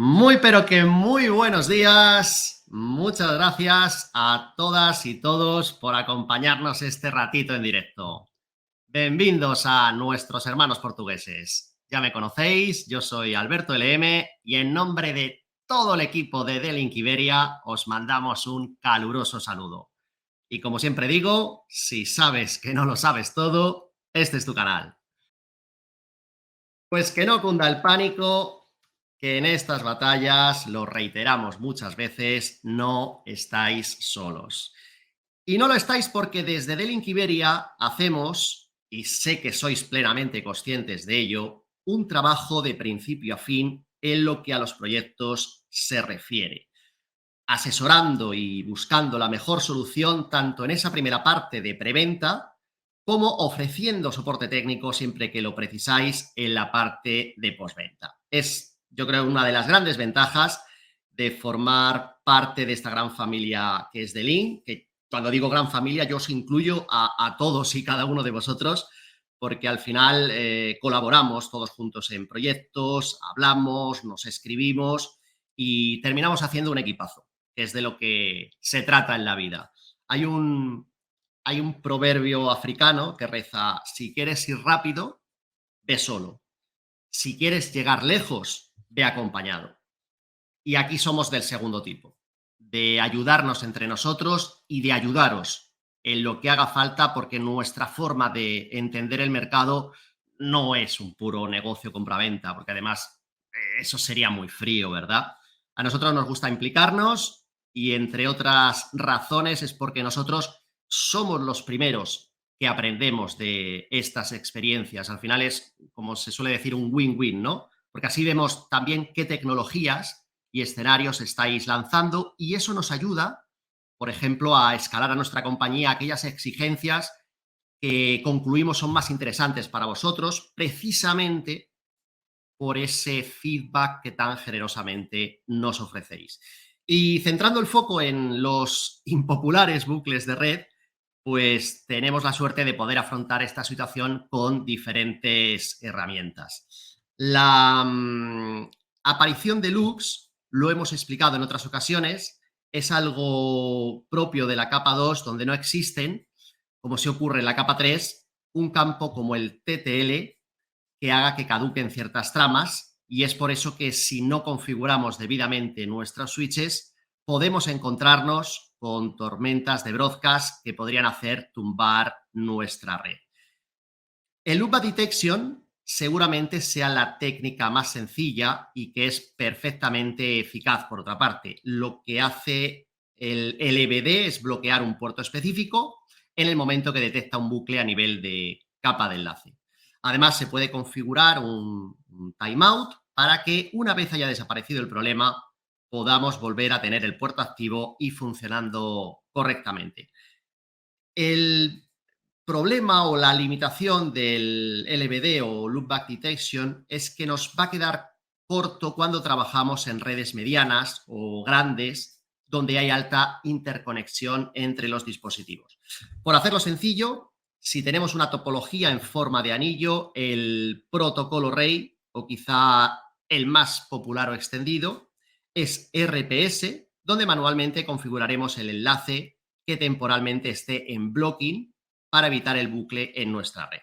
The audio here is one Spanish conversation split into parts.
Muy pero que muy buenos días. Muchas gracias a todas y todos por acompañarnos este ratito en directo. Benvindos a nuestros hermanos portugueses. Ya me conocéis, yo soy Alberto LM y en nombre de todo el equipo de Delink Iberia os mandamos un caluroso saludo. Y como siempre digo, si sabes que no lo sabes todo, este es tu canal. Pues que no cunda el pánico, que en estas batallas, lo reiteramos muchas veces, no estáis solos. Y no lo estáis porque desde Delink Iberia hacemos, y sé que sois plenamente conscientes de ello, un trabajo de principio a fin en lo que a los proyectos se refiere, asesorando y buscando la mejor solución tanto en esa primera parte de preventa como ofreciendo soporte técnico siempre que lo precisáis en la parte de postventa. Es, yo creo, una de las grandes ventajas de formar parte de esta gran familia que es Delink, que cuando digo gran familia yo os incluyo a todos y cada uno de vosotros, porque al final colaboramos todos juntos en proyectos, hablamos, nos escribimos y terminamos haciendo un equipazo, que es de lo que se trata en la vida. Hay un proverbio africano que reza: si quieres ir rápido, ve solo. Si quieres llegar lejos, ve acompañado. Y aquí somos del segundo tipo, de ayudarnos entre nosotros y de ayudaros en lo que haga falta, porque nuestra forma de entender el mercado no es un puro negocio compra-venta, porque además eso sería muy frío, ¿verdad? A nosotros nos gusta implicarnos y, entre otras razones, es porque nosotros somos los primeros que aprendemos de estas experiencias. Al final es, como se suele decir, un win-win, ¿no? Porque así vemos también qué tecnologías y escenarios estáis lanzando y eso nos ayuda, por ejemplo, a escalar a nuestra compañía aquellas exigencias que concluimos son más interesantes para vosotros, precisamente por ese feedback que tan generosamente nos ofrecéis. Y centrando el foco en los impopulares bucles de red, pues tenemos la suerte de poder afrontar esta situación con diferentes herramientas. La aparición de Lux, lo hemos explicado en otras ocasiones, es algo propio de la capa 2, donde no existen, como se ocurre en la capa 3, un campo como el TTL que haga que caduquen ciertas tramas, y es por eso que si no configuramos debidamente nuestros switches, podemos encontrarnos con tormentas de broadcast que podrían hacer tumbar nuestra red. El Loopback Detection seguramente sea la técnica más sencilla y que es perfectamente eficaz, por otra parte. Lo que hace el LBD es bloquear un puerto específico en el momento que detecta un bucle a nivel de capa de enlace. Además, se puede configurar un timeout para que, una vez haya desaparecido el problema, podamos volver a tener el puerto activo y funcionando correctamente. El problema o la limitación del LBD o Loopback Detection es que nos va a quedar corto cuando trabajamos en redes medianas o grandes donde hay alta interconexión entre los dispositivos. Por hacerlo sencillo, si tenemos una topología en forma de anillo, el protocolo REI, o quizá el más popular o extendido, es RPS, donde manualmente configuraremos el enlace que temporalmente esté en blocking para evitar el bucle en nuestra red.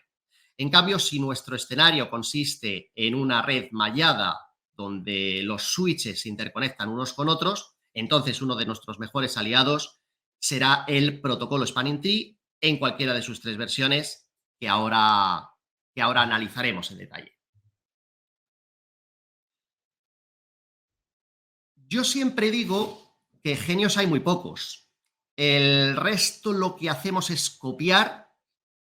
En cambio, si nuestro escenario consiste en una red mallada donde los switches se interconectan unos con otros, entonces uno de nuestros mejores aliados será el protocolo Spanning Tree en cualquiera de sus tres versiones que ahora analizaremos en detalle. Yo siempre digo que genios hay muy pocos. El resto lo que hacemos es copiar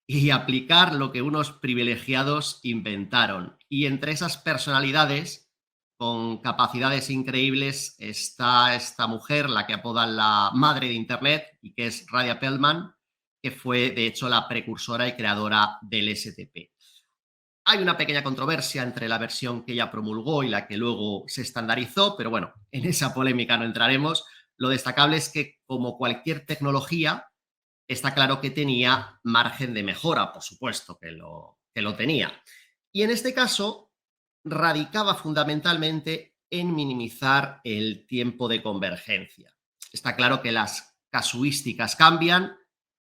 y aplicar lo que unos privilegiados inventaron. Y entre esas personalidades con capacidades increíbles está esta mujer, la que apodan la madre de Internet, y que es Radia Pellman, que fue de hecho la precursora y creadora del STP. Hay una pequeña controversia entre la versión que ella promulgó y la que luego se estandarizó, pero bueno, en esa polémica no entraremos. Lo destacable es que, como cualquier tecnología, está claro que tenía margen de mejora, por supuesto que lo tenía. Y en este caso radicaba fundamentalmente en minimizar el tiempo de convergencia. Está claro que las casuísticas cambian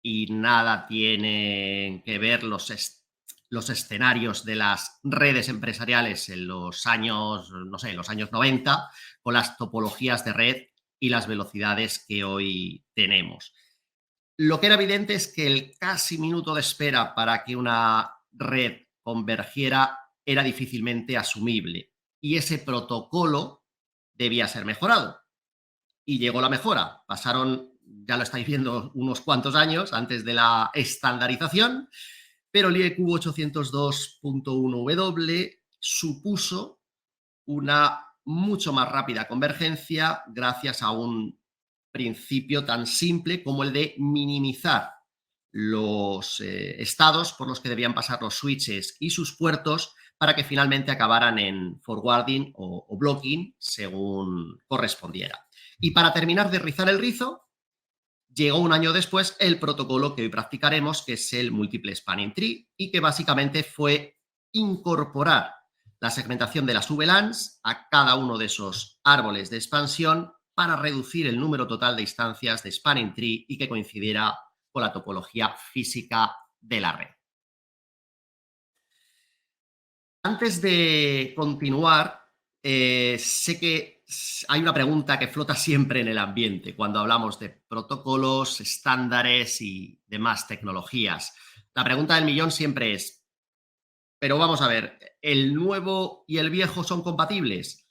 y nada tienen que ver los escenarios de las redes empresariales en los años, no sé, en los años 90 con las topologías de red y las velocidades que hoy tenemos. Lo que era evidente es que el casi minuto de espera para que una red convergiera era difícilmente asumible y ese protocolo debía ser mejorado. Y llegó la mejora. Pasaron, ya lo estáis viendo, unos cuantos años antes de la estandarización, pero el IEQ 802.1W supuso una mucho más rápida convergencia gracias a un principio tan simple como el de minimizar los estados por los que debían pasar los switches y sus puertos para que finalmente acabaran en forwarding o blocking según correspondiera. Y para terminar de rizar el rizo, llegó un año después el protocolo que hoy practicaremos, que es el Multiple Spanning Tree, y que básicamente fue incorporar la segmentación de las VLANs a cada uno de esos árboles de expansión para reducir el número total de instancias de Spanning Tree y que coincidiera con la topología física de la red. Antes de continuar, sé que hay una pregunta que flota siempre en el ambiente cuando hablamos de protocolos, estándares y demás tecnologías. La pregunta del millón siempre es, pero vamos a ver, ¿el nuevo y el viejo son compatibles?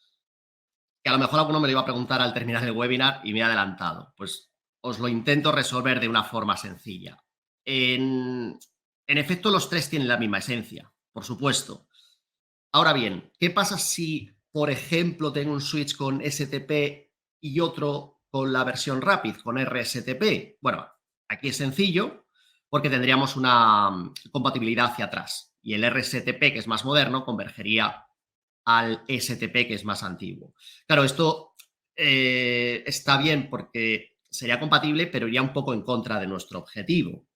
Que a lo mejor alguno me lo iba a preguntar al terminar el webinar y me he adelantado. Pues os lo intento resolver de una forma sencilla. En efecto, los tres tienen la misma esencia, por supuesto. Ahora bien, ¿qué pasa si, por ejemplo, tengo un switch con STP y otro con la versión Rapid, con RSTP? Bueno, aquí es sencillo porque tendríamos una compatibilidad hacia atrás y el RSTP, que es más moderno, convergería al STP, que es más antiguo. Claro, esto está bien porque sería compatible, pero iría un poco en contra de nuestro objetivo,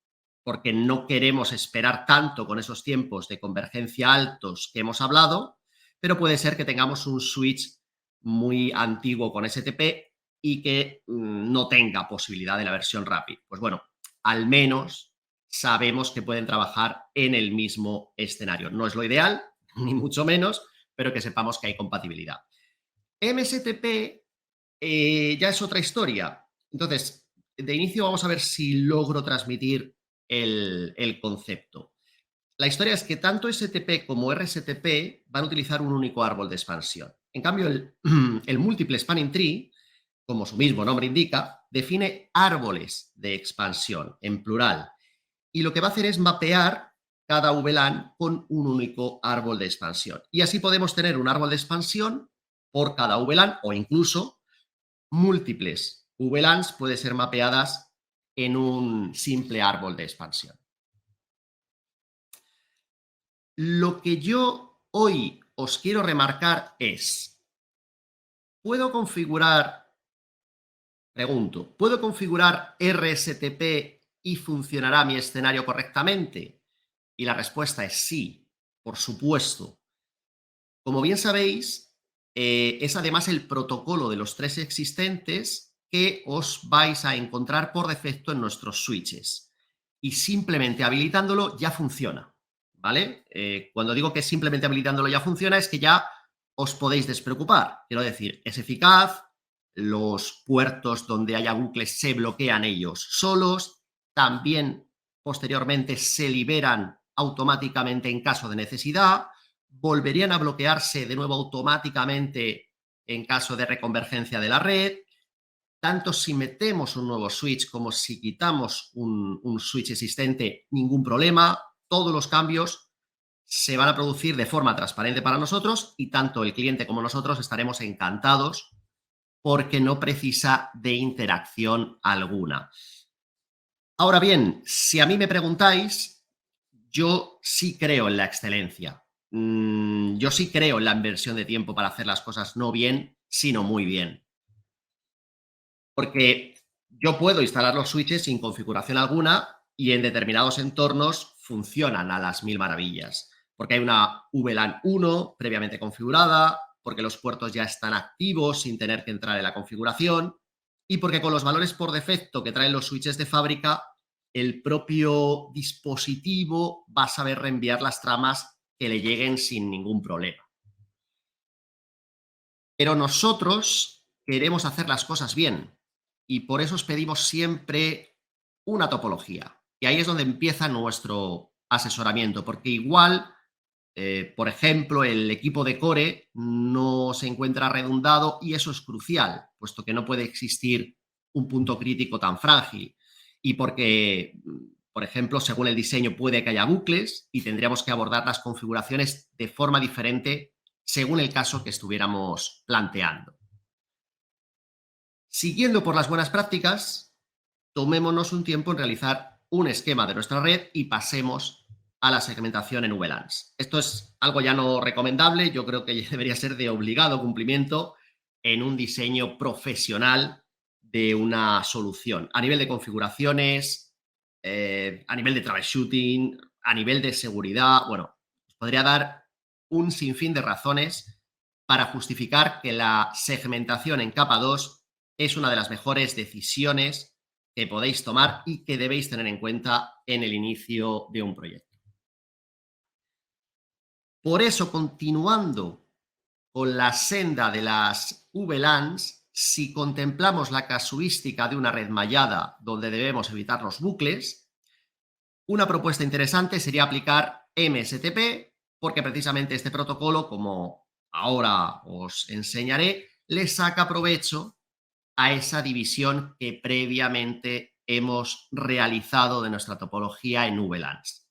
porque no queremos esperar tanto con esos tiempos de convergencia altos que hemos hablado, pero puede ser que tengamos un switch muy antiguo con STP y que no tenga posibilidad de la versión Rapid. Pues bueno, al menos sabemos que pueden trabajar en el mismo escenario. No es lo ideal, ni mucho menos, pero que sepamos que hay compatibilidad. MSTP ya es otra historia. Entonces, de inicio vamos a ver si logro transmitir el concepto. La historia es que tanto STP como RSTP van a utilizar un único árbol de expansión. En cambio, el Multiple Spanning Tree, como su mismo nombre indica, define árboles de expansión en plural. Y lo que va a hacer es mapear cada VLAN con un único árbol de expansión. Y así podemos tener un árbol de expansión por cada VLAN o incluso múltiples VLANs pueden ser mapeadas en un simple árbol de expansión. Lo que yo hoy os quiero remarcar es, ¿puedo configurar RSTP y funcionará mi escenario correctamente? Y la respuesta es sí, por supuesto. Como bien sabéis, es además el protocolo de los tres existentes que os vais a encontrar por defecto en nuestros switches. Y simplemente habilitándolo ya funciona, ¿vale? Cuando digo que simplemente habilitándolo ya funciona es que ya os podéis despreocupar. Quiero decir, es eficaz, los puertos donde haya bucles se bloquean ellos solos, también posteriormente se liberan automáticamente en caso de necesidad, volverían a bloquearse de nuevo automáticamente en caso de reconvergencia de la red. Tanto si metemos un nuevo switch como si quitamos un switch existente, ningún problema. Todos los cambios se van a producir de forma transparente para nosotros y tanto el cliente como nosotros estaremos encantados porque no precisa de interacción alguna. Ahora bien, si a mí me preguntáis, yo sí creo en la excelencia. Yo sí creo en la inversión de tiempo para hacer las cosas no bien, sino muy bien. Porque yo puedo instalar los switches sin configuración alguna y en determinados entornos funcionan a las mil maravillas. Porque hay una VLAN 1 previamente configurada, porque los puertos ya están activos sin tener que entrar en la configuración y porque con los valores por defecto que traen los switches de fábrica, el propio dispositivo va a saber reenviar las tramas que le lleguen sin ningún problema. Pero nosotros queremos hacer las cosas bien y por eso os pedimos siempre una topología. Y ahí es donde empieza nuestro asesoramiento, porque igual, por ejemplo, el equipo de core no se encuentra redundado y eso es crucial, puesto que no puede existir un punto crítico tan frágil y porque, por ejemplo, según el diseño puede que haya bucles y tendríamos que abordar las configuraciones de forma diferente según el caso que estuviéramos planteando. Siguiendo por las buenas prácticas, tomémonos un tiempo en realizar un esquema de nuestra red y pasemos a la segmentación en VLANs. Esto es algo ya no recomendable, yo creo que debería ser de obligado cumplimiento en un diseño profesional de una solución, a nivel de configuraciones, a nivel de troubleshooting, a nivel de seguridad. Bueno, os podría dar un sinfín de razones para justificar que la segmentación en capa 2 es una de las mejores decisiones que podéis tomar y que debéis tener en cuenta en el inicio de un proyecto. Por eso, continuando con la senda de las VLANs, si contemplamos la casuística de una red mallada donde debemos evitar los bucles, una propuesta interesante sería aplicar MSTP, porque precisamente este protocolo, como ahora os enseñaré, le saca provecho a esa división que previamente hemos realizado de nuestra topología en VLANs.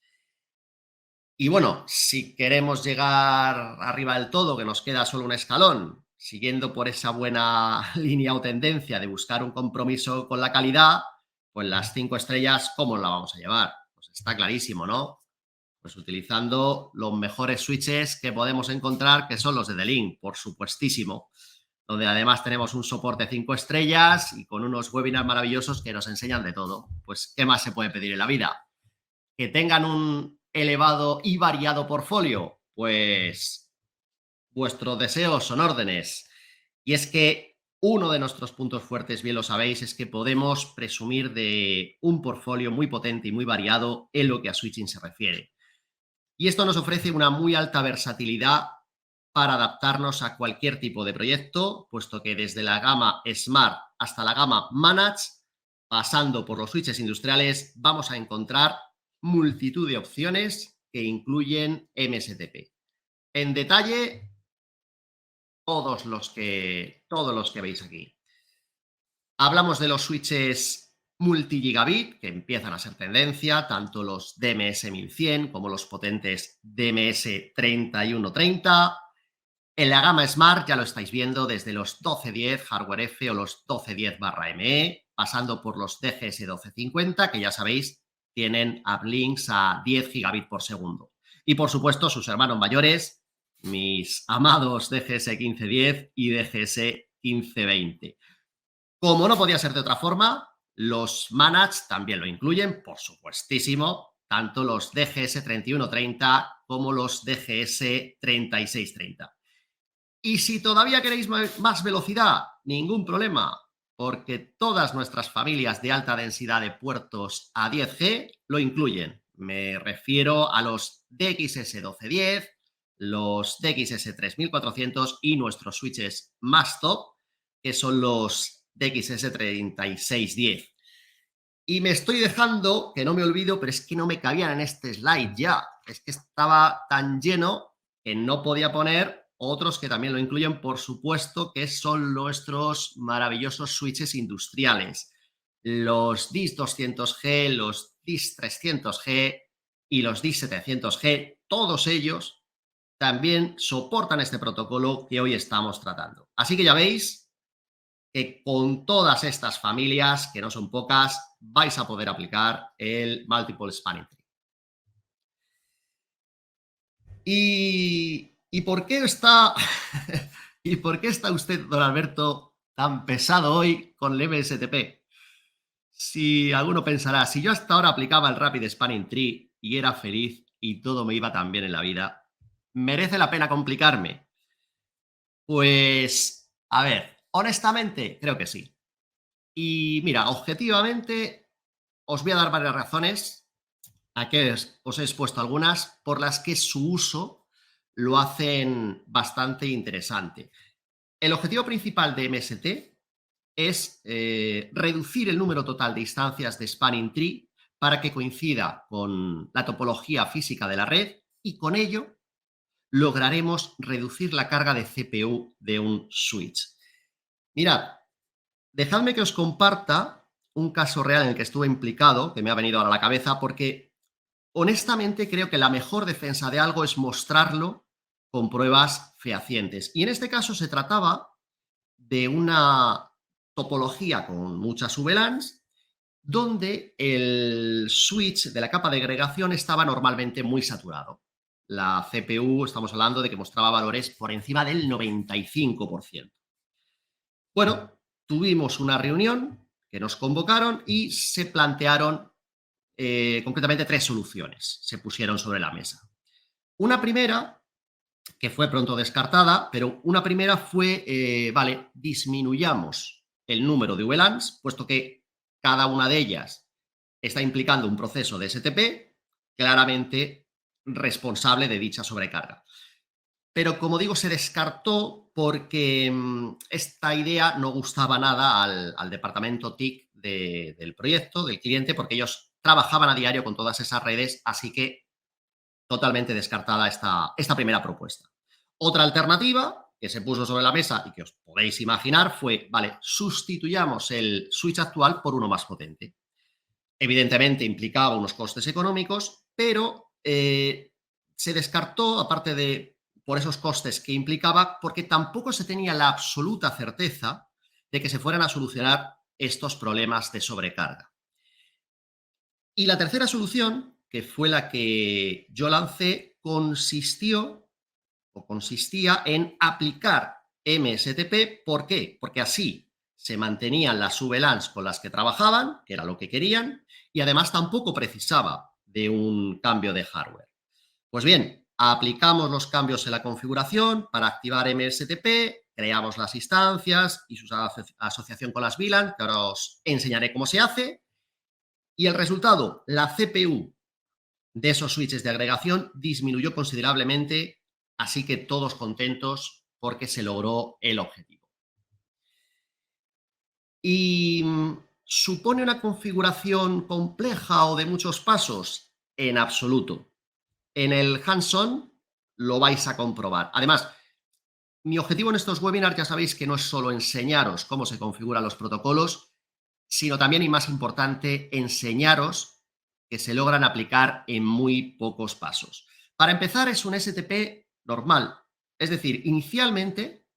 Y bueno, si queremos llegar arriba del todo, que nos queda solo un escalón, siguiendo por esa buena línea o tendencia de buscar un compromiso con la calidad, pues las 5 estrellas, ¿cómo la vamos a llevar? Pues está clarísimo, ¿no? Pues utilizando los mejores switches que podemos encontrar, que son los de D-Link, por supuestísimo, donde además tenemos un soporte 5 estrellas y con unos webinars maravillosos que nos enseñan de todo. Pues, ¿qué más se puede pedir en la vida? Que tengan un elevado y variado portfolio, pues vuestros deseos son órdenes. Y es que uno de nuestros puntos fuertes, bien lo sabéis, es que podemos presumir de un portfolio muy potente y muy variado en lo que a switching se refiere. Y esto nos ofrece una muy alta versatilidad para adaptarnos a cualquier tipo de proyecto, puesto que desde la gama Smart hasta la gama Manage, pasando por los switches industriales, vamos a encontrar multitud de opciones que incluyen MSTP. En detalle, todos los que veis aquí. Hablamos de los switches multigigabit, que empiezan a ser tendencia, tanto los DMS 1100 como los potentes DMS 3130. En la gama Smart ya lo estáis viendo desde los 1210 Hardware F o los 1210/ME, pasando por los DGS 1250, que ya sabéis, tienen uplinks a 10 gigabits por segundo. Y por supuesto, sus hermanos mayores, mis amados DGS 1510 y DGS 1520. Como no podía ser de otra forma, los Manage también lo incluyen, por supuestísimo, tanto los DGS 3130 como los DGS 3630. Y si todavía queréis más velocidad, ningún problema, porque todas nuestras familias de alta densidad de puertos a 10G lo incluyen. Me refiero a los DXS 1210, los DXS 3400 y nuestros switches más top, que son los DXS 3610. Y me estoy dejando, que no me olvido, pero es que no me cabían en este slide ya. Es que estaba tan lleno que no podía poner otros que también lo incluyen, por supuesto, que son nuestros maravillosos switches industriales. Los DIS 200G, los DIS 300G y los DIS 700G, todos ellos también soportan este protocolo que hoy estamos tratando. Así que ya veis que con todas estas familias, que no son pocas, vais a poder aplicar el Multiple Spanning Tree. ¿Y por qué está ¿y por qué está usted, don Alberto, tan pesado hoy con el MSTP? Si alguno pensará, si yo hasta ahora aplicaba el Rapid Spanning Tree y era feliz y todo me iba tan bien en la vida, ¿merece la pena complicarme? Pues, a ver, honestamente, creo que sí. Y mira, objetivamente, os voy a dar varias razones. Aquí os he expuesto algunas por las que su uso lo hacen bastante interesante. El objetivo principal de MST es reducir el número total de instancias de Spanning Tree para que coincida con la topología física de la red y con ello lograremos reducir la carga de CPU de un switch. Mirad, dejadme que os comparta un caso real en el que estuve implicado, que me ha venido ahora a la cabeza, porque honestamente creo que la mejor defensa de algo es mostrarlo con pruebas fehacientes. Y en este caso se trataba de una topología con muchas VLANs donde el switch de la capa de agregación estaba normalmente muy saturado. La CPU, estamos hablando de que mostraba valores por encima del 95%. Bueno, tuvimos una reunión que nos convocaron y se plantearon concretamente tres soluciones. Se pusieron sobre la mesa. Una primera, que fue pronto descartada, pero una primera fue, vale, disminuyamos el número de VLANs, puesto que cada una de ellas está implicando un proceso de STP claramente responsable de dicha sobrecarga. Pero como digo, se descartó porque esta idea no gustaba nada al departamento TIC del proyecto, del cliente, porque ellos trabajaban a diario con todas esas redes, así que totalmente descartada esta primera propuesta. Otra alternativa que se puso sobre la mesa y que os podéis imaginar fue, vale, sustituyamos el switch actual por uno más potente. Evidentemente implicaba unos costes económicos, pero se descartó, aparte de por esos costes que implicaba, porque tampoco se tenía la absoluta certeza de que se fueran a solucionar estos problemas de sobrecarga. Y la tercera solución, que fue la que yo lancé, consistía en aplicar MSTP. ¿Por qué? Porque así se mantenían las VLANs con las que trabajaban, que era lo que querían, y además tampoco precisaba de un cambio de hardware. Pues bien, aplicamos los cambios en la configuración para activar MSTP, creamos las instancias y su asociación con las VLAN, que ahora os enseñaré cómo se hace, y el resultado, la CPU de esos switches de agregación disminuyó considerablemente, así que todos contentos porque se logró el objetivo. ¿Y supone una configuración compleja o de muchos pasos? En absoluto. En el hands-on lo vais a comprobar. Además, mi objetivo en estos webinars ya sabéis que no es solo enseñaros cómo se configuran los protocolos, sino también, y más importante, enseñaros que se logran aplicar en muy pocos pasos. Para empezar, es un STP normal. Es decir, inicialmente,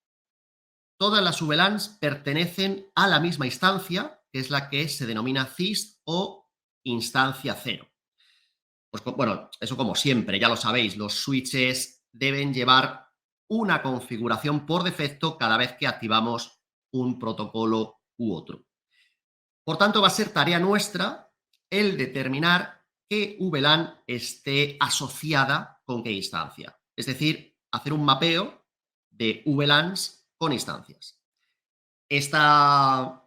todas las VLANs pertenecen a la misma instancia, que es la que se denomina CIST o instancia cero. Pues bueno, eso como siempre, ya lo sabéis, los switches deben llevar una configuración por defecto cada vez que activamos un protocolo u otro. Por tanto, va a ser tarea nuestra el determinar qué VLAN esté asociada con qué instancia. Es decir, hacer un mapeo de VLANs con instancias. Esta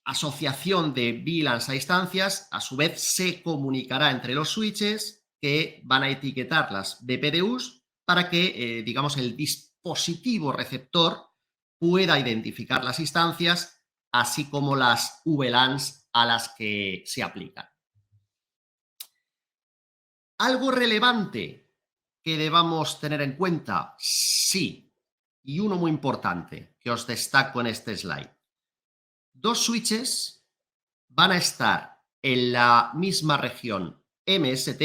asociación de VLANs a instancias, a su vez, se comunicará entre los switches que van a etiquetar las BPDUs para que, digamos, el dispositivo receptor pueda identificar las instancias, así como las VLANs a las que se aplican. ¿Algo relevante que debamos tener en cuenta? Sí, y uno muy importante que os destaco en este slide. Dos switches van a estar en la misma región MST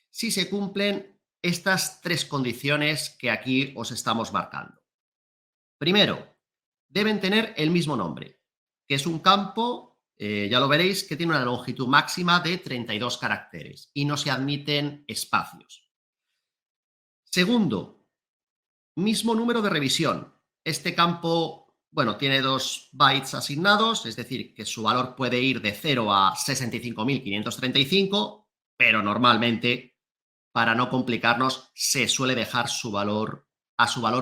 si se cumplen estas tres condiciones que aquí os estamos marcando. Primero, deben tener el mismo nombre, que es un campo, ya lo veréis, que tiene una longitud máxima de 32 caracteres y no se admiten espacios. Segundo, mismo número de revisión. Este campo, bueno, tiene 2 bytes asignados, es decir, que su valor puede ir de 0 a 65.535, pero normalmente, para no complicarnos, se suele dejar a su valor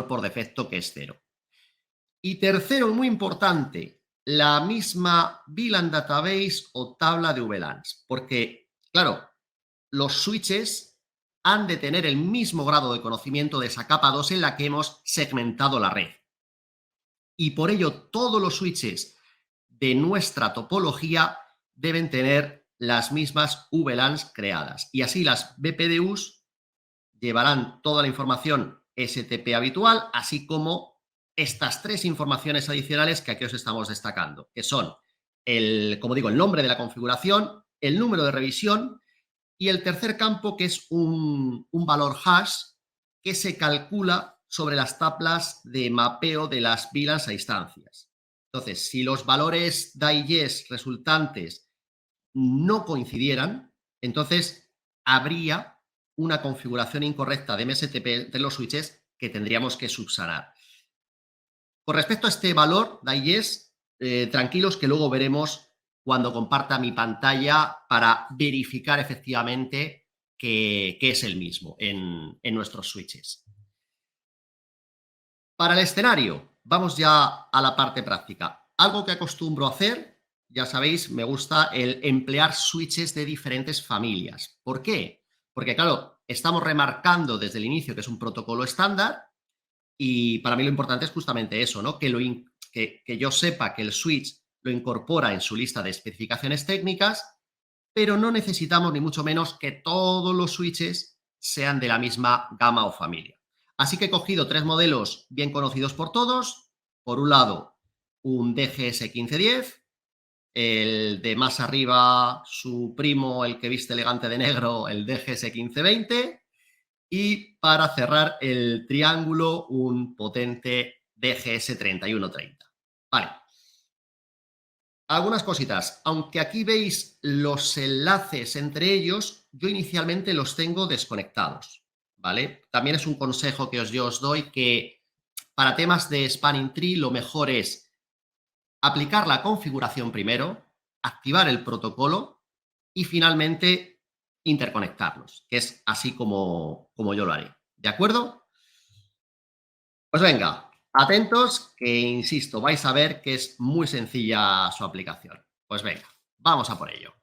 por defecto, que es 0. Y tercero, muy importante, la misma VLAN database o tabla de VLANs, porque, claro, los switches han de tener el mismo grado de conocimiento de esa capa 2 en la que hemos segmentado la red. Y por ello, todos los switches de nuestra topología deben tener las mismas VLANs creadas. Y así las BPDUs llevarán toda la información STP habitual, así como estas tres informaciones adicionales que aquí os estamos destacando, que son, como digo, el nombre de la configuración, el número de revisión y el tercer campo, que es un valor hash que se calcula sobre las tablas de mapeo de las VLANs a instancias. Entonces, si los valores DAI-YES resultantes no coincidieran, entonces habría una configuración incorrecta de MSTP de los switches que tendríamos que subsanar. Con respecto a este valor, DAI-YES, tranquilos que luego veremos cuando comparta mi pantalla para verificar efectivamente que es el mismo en nuestros switches. Para el escenario, vamos ya a la parte práctica. Algo que acostumbro a hacer, ya sabéis, me gusta el emplear switches de diferentes familias. ¿Por qué? Porque, claro, estamos remarcando desde el inicio que es un protocolo estándar y para mí lo importante es justamente eso, ¿no? Que yo sepa que el switch lo incorpora en su lista de especificaciones técnicas, pero no necesitamos ni mucho menos que todos los switches sean de la misma gama o familia. Así que he cogido tres modelos bien conocidos por todos. Por un lado, un DGS 1510, el de más arriba, su primo, el que viste elegante de negro, el DGS 1520, y para cerrar el triángulo, un potente DGS 3130. Vale. Algunas cositas. Aunque aquí veis los enlaces entre ellos, yo inicialmente los tengo desconectados, ¿vale? También es un consejo que yo os doy, que para temas de Spanning Tree lo mejor es aplicar la configuración primero, activar el protocolo y finalmente interconectarlos, que es así como yo lo haré. ¿De acuerdo? Pues venga, atentos que, insisto, vais a ver que es muy sencilla su aplicación. Pues venga, vamos a por ello.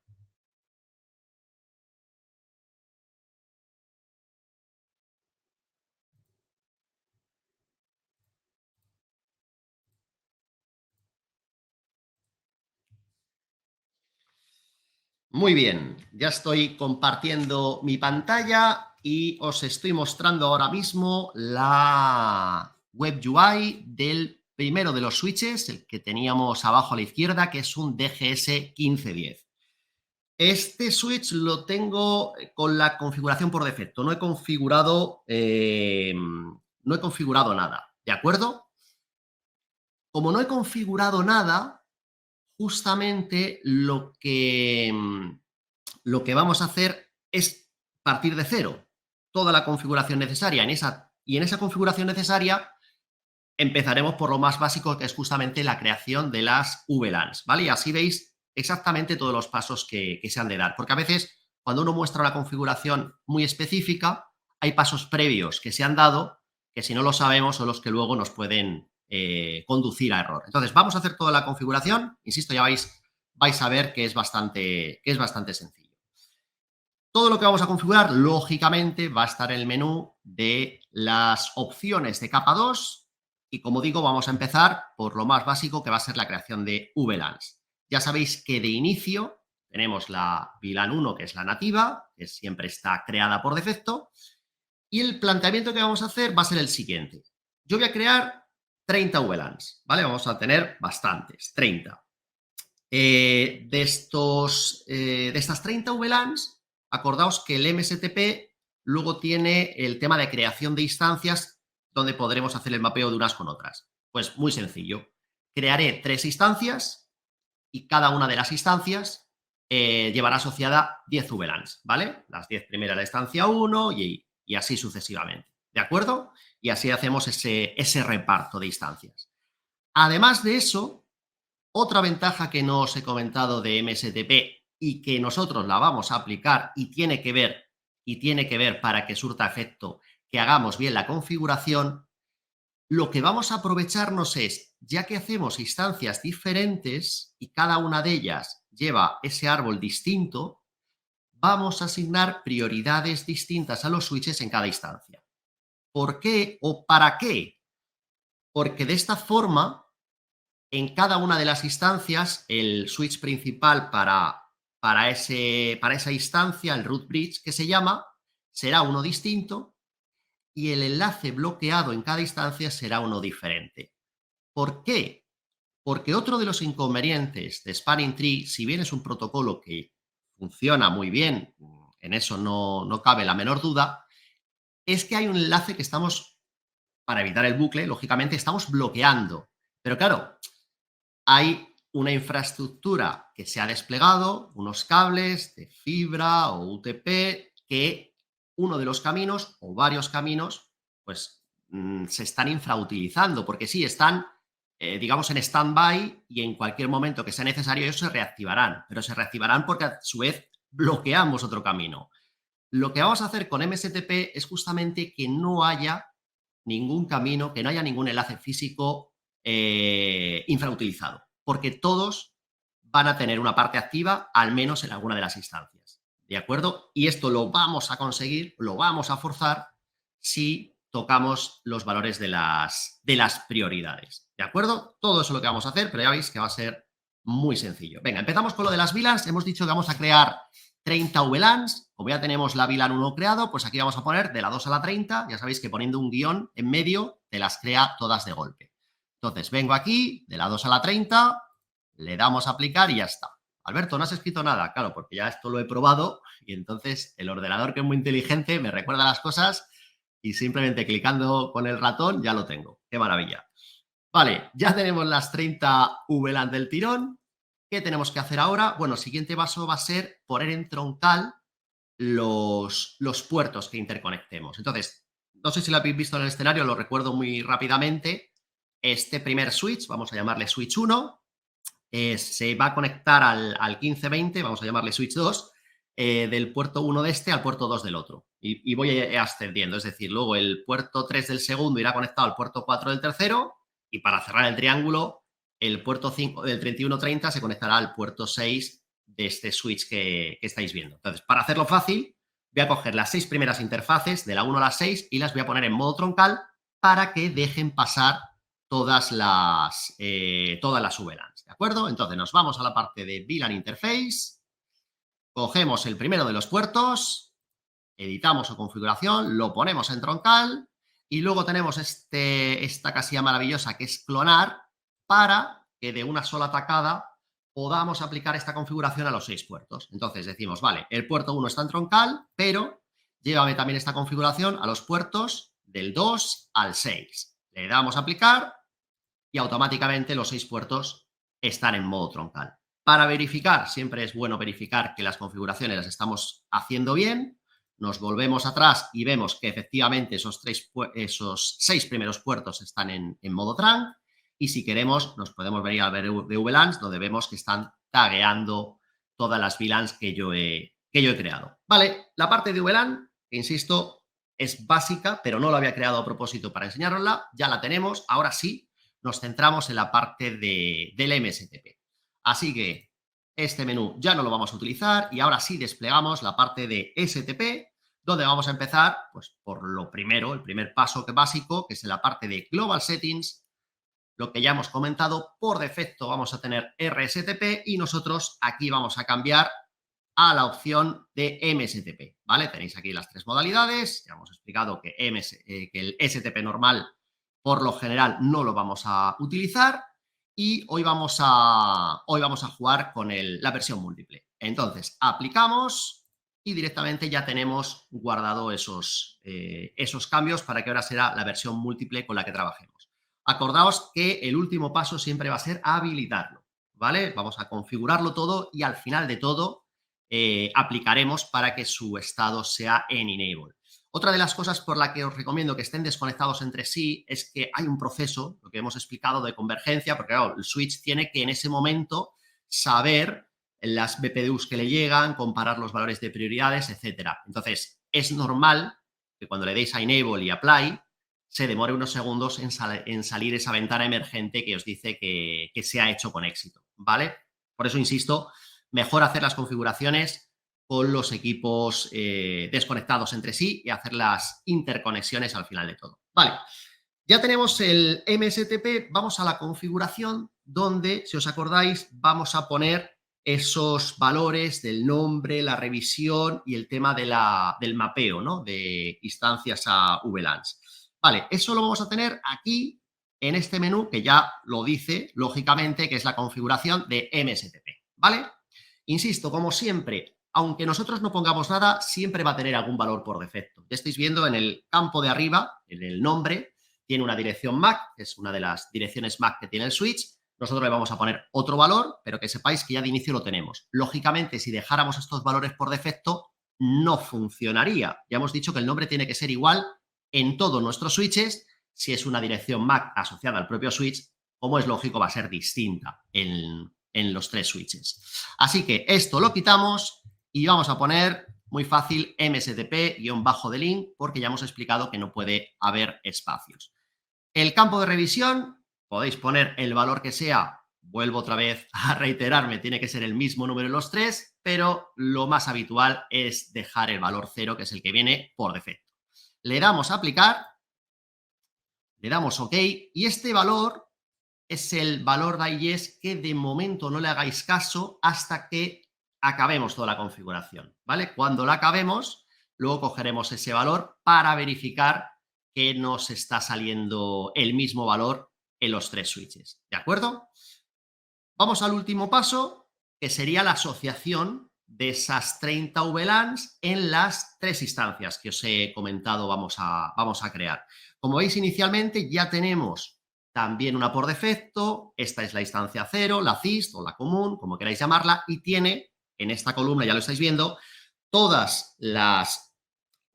Muy bien, ya estoy compartiendo mi pantalla y os estoy mostrando ahora mismo la web UI del primero de los switches, el que teníamos abajo a la izquierda, que es un DGS 1510. Este switch lo tengo con la configuración por defecto, no he configurado nada, ¿de acuerdo? Como no he configurado nada, justamente lo que vamos a hacer es partir de cero. Toda la configuración necesaria y en esa configuración necesaria empezaremos por lo más básico, que es justamente la creación de las VLANs, ¿vale? Y así veis exactamente todos los pasos que se han de dar, porque a veces cuando uno muestra una configuración muy específica, hay pasos previos que se han dado que, si no lo sabemos, son los que luego nos pueden conducir a error. Entonces, vamos a hacer toda la configuración. Insisto, ya vais a ver que es bastante sencillo. Todo lo que vamos a configurar, lógicamente, va a estar en el menú de las opciones de capa 2 y, como digo, vamos a empezar por lo más básico, que va a ser la creación de VLANs. Ya sabéis que de inicio tenemos la VLAN 1, que es la nativa, que siempre está creada por defecto, y el planteamiento que vamos a hacer va a ser el siguiente. Yo voy a crear 30 VLANs, ¿vale? Vamos a tener bastantes, 30. De estas 30 VLANs, acordaos que el MSTP luego tiene el tema de creación de instancias donde podremos hacer el mapeo de unas con otras. Pues muy sencillo. Crearé 3 instancias y cada una de las instancias llevará asociada 10 VLANs, ¿vale? Las 10 primeras de la instancia 1 y así sucesivamente, ¿de acuerdo? Y así hacemos ese reparto de instancias. Además de eso, otra ventaja que no os he comentado de MSTP y que nosotros la vamos a aplicar y tiene que ver para que surta efecto que hagamos bien la configuración, lo que vamos a aprovecharnos es, ya que hacemos instancias diferentes y cada una de ellas lleva ese árbol distinto, vamos a asignar prioridades distintas a los switches en cada instancia. ¿Por qué o para qué? Porque de esta forma, en cada una de las instancias, el switch principal para esa instancia, el root bridge que se llama, será uno distinto y el enlace bloqueado en cada instancia será uno diferente. ¿Por qué? Porque otro de los inconvenientes de Spanning Tree, si bien es un protocolo que funciona muy bien, en eso no cabe la menor duda, es que hay un enlace que estamos, para evitar el bucle, lógicamente, estamos bloqueando. Pero claro, hay una infraestructura que se ha desplegado, unos cables de fibra o UTP, que uno de los caminos o varios caminos, pues se están infrautilizando, porque sí, están, digamos, en stand-by y en cualquier momento que sea necesario ellos se reactivarán, pero se reactivarán porque a su vez bloqueamos otro camino. Lo que vamos a hacer con MSTP es justamente que no haya ningún camino, que no haya ningún enlace físico infrautilizado, porque todos van a tener una parte activa, al menos en alguna de las instancias. ¿De acuerdo? Y esto lo vamos a conseguir, lo vamos a forzar si tocamos los valores de las prioridades. ¿De acuerdo? Todo eso es lo que vamos a hacer, pero ya veis que va a ser muy sencillo. Venga, empezamos con lo de las VLANs. Hemos dicho que vamos a crear 30 VLANs. Como ya tenemos la VLAN 1 creado, pues aquí vamos a poner de la 2 a la 30. Ya sabéis que poniendo un guión en medio te las crea todas de golpe. Entonces vengo aquí, de la 2 a la 30, le damos a aplicar y ya está. Alberto, no has escrito nada. Claro, porque ya esto lo he probado y entonces el ordenador, que es muy inteligente, me recuerda las cosas y simplemente clicando con el ratón ya lo tengo. ¡Qué maravilla! Vale, ya tenemos las 30 VLAN del tirón. ¿Qué tenemos que hacer ahora? Bueno, el siguiente paso va a ser poner en troncal los puertos que interconectemos. Entonces, no sé si lo habéis visto en el escenario, lo recuerdo muy rápidamente. Este primer switch, vamos a llamarle switch 1, se va a conectar al 1520, vamos a llamarle switch 2, del puerto 1 de este al puerto 2 del otro. Y voy ascendiendo, es decir, luego el puerto 3 del segundo irá conectado al puerto 4 del tercero y para cerrar el triángulo, el puerto 5 del 3130 se conectará al puerto 6 de este switch que estáis viendo. Entonces, para hacerlo fácil, voy a coger las 6 primeras interfaces, de la 1 a la 6, y las voy a poner en modo troncal para que dejen pasar todas las VLANs, ¿de acuerdo? Entonces nos vamos a la parte de VLAN Interface, cogemos el primero de los puertos, editamos su configuración, lo ponemos en troncal y luego tenemos esta casilla maravillosa que es clonar para que de una sola tacada podamos aplicar esta configuración a los 6 puertos. Entonces decimos, vale, el puerto 1 está en troncal, pero llévame también esta configuración a los puertos del 2 al 6. Le damos a aplicar y automáticamente los 6 puertos están en modo troncal. Para verificar, siempre es bueno verificar que las configuraciones las estamos haciendo bien. Nos volvemos atrás y vemos que efectivamente esos 6 primeros puertos están en modo trunk. Y si queremos, nos podemos venir al ver de VLANs, donde vemos que están tagueando todas las VLANs que yo he creado. Vale, la parte de VLAN, que insisto, es básica, pero no la había creado a propósito para enseñarosla. Ya la tenemos. Ahora sí, nos centramos en la parte del MSTP. Así que este menú ya no lo vamos a utilizar y ahora sí desplegamos la parte de STP, donde vamos a empezar pues, por lo primero, el primer paso básico, que es la parte de Global Settings. Lo que ya hemos comentado, por defecto vamos a tener RSTP y nosotros aquí vamos a cambiar a la opción de MSTP, ¿vale? Tenéis aquí las 3 modalidades, ya hemos explicado que el STP normal por lo general no lo vamos a utilizar y hoy vamos a jugar con la versión múltiple. Entonces, aplicamos y directamente ya tenemos guardado esos cambios para que ahora será la versión múltiple con la que trabajemos. Acordaos que el último paso siempre va a ser habilitarlo, ¿vale? Vamos a configurarlo todo y al final de todo aplicaremos para que su estado sea en enable. Otra de las cosas por la que os recomiendo que estén desconectados entre sí es que hay un proceso, lo que hemos explicado, de convergencia, porque claro, el switch tiene que en ese momento saber las BPDUs que le llegan, comparar los valores de prioridades, etcétera. Entonces, es normal que cuando le deis a enable y apply, se demore unos segundos en salir esa ventana emergente que os dice que se ha hecho con éxito, ¿vale? Por eso insisto, mejor hacer las configuraciones con los equipos desconectados entre sí y hacer las interconexiones al final de todo. Vale, ya tenemos el MSTP, vamos a la configuración donde, si os acordáis, vamos a poner esos valores del nombre, la revisión y el tema del mapeo, ¿no? De instancias a VLANs. Vale, eso lo vamos a tener aquí en este menú que ya lo dice, lógicamente, que es la configuración de MSTP, ¿vale? Insisto, como siempre, aunque nosotros no pongamos nada, siempre va a tener algún valor por defecto. Ya estáis viendo en el campo de arriba, en el nombre, tiene una dirección MAC, que es una de las direcciones MAC que tiene el switch. Nosotros le vamos a poner otro valor, pero que sepáis que ya de inicio lo tenemos. Lógicamente, si dejáramos estos valores por defecto, no funcionaría. Ya hemos dicho que el nombre tiene que ser igual en todos nuestros switches. Si es una dirección MAC asociada al propio switch, como es lógico, va a ser distinta en los tres switches. Así que esto lo quitamos y vamos a poner, muy fácil, mstp-de-link, porque ya hemos explicado que no puede haber espacios. El campo de revisión, podéis poner el valor que sea, vuelvo otra vez a reiterarme, tiene que ser el mismo número en los tres, pero lo más habitual es dejar el valor 0, que es el que viene por defecto. Le damos a aplicar, le damos OK y este valor es el valor de IES que de momento no le hagáis caso hasta que acabemos toda la configuración, ¿vale? Cuando la acabemos, luego cogeremos ese valor para verificar que nos está saliendo el mismo valor en los tres switches, ¿de acuerdo? Vamos al último paso, que sería la asociación de esas 30 VLANs en las tres instancias que os he comentado vamos a crear. Como veis, inicialmente ya tenemos también una por defecto, esta es la instancia 0, la CIST o la común, como queráis llamarla, y tiene en esta columna, ya lo estáis viendo, todas las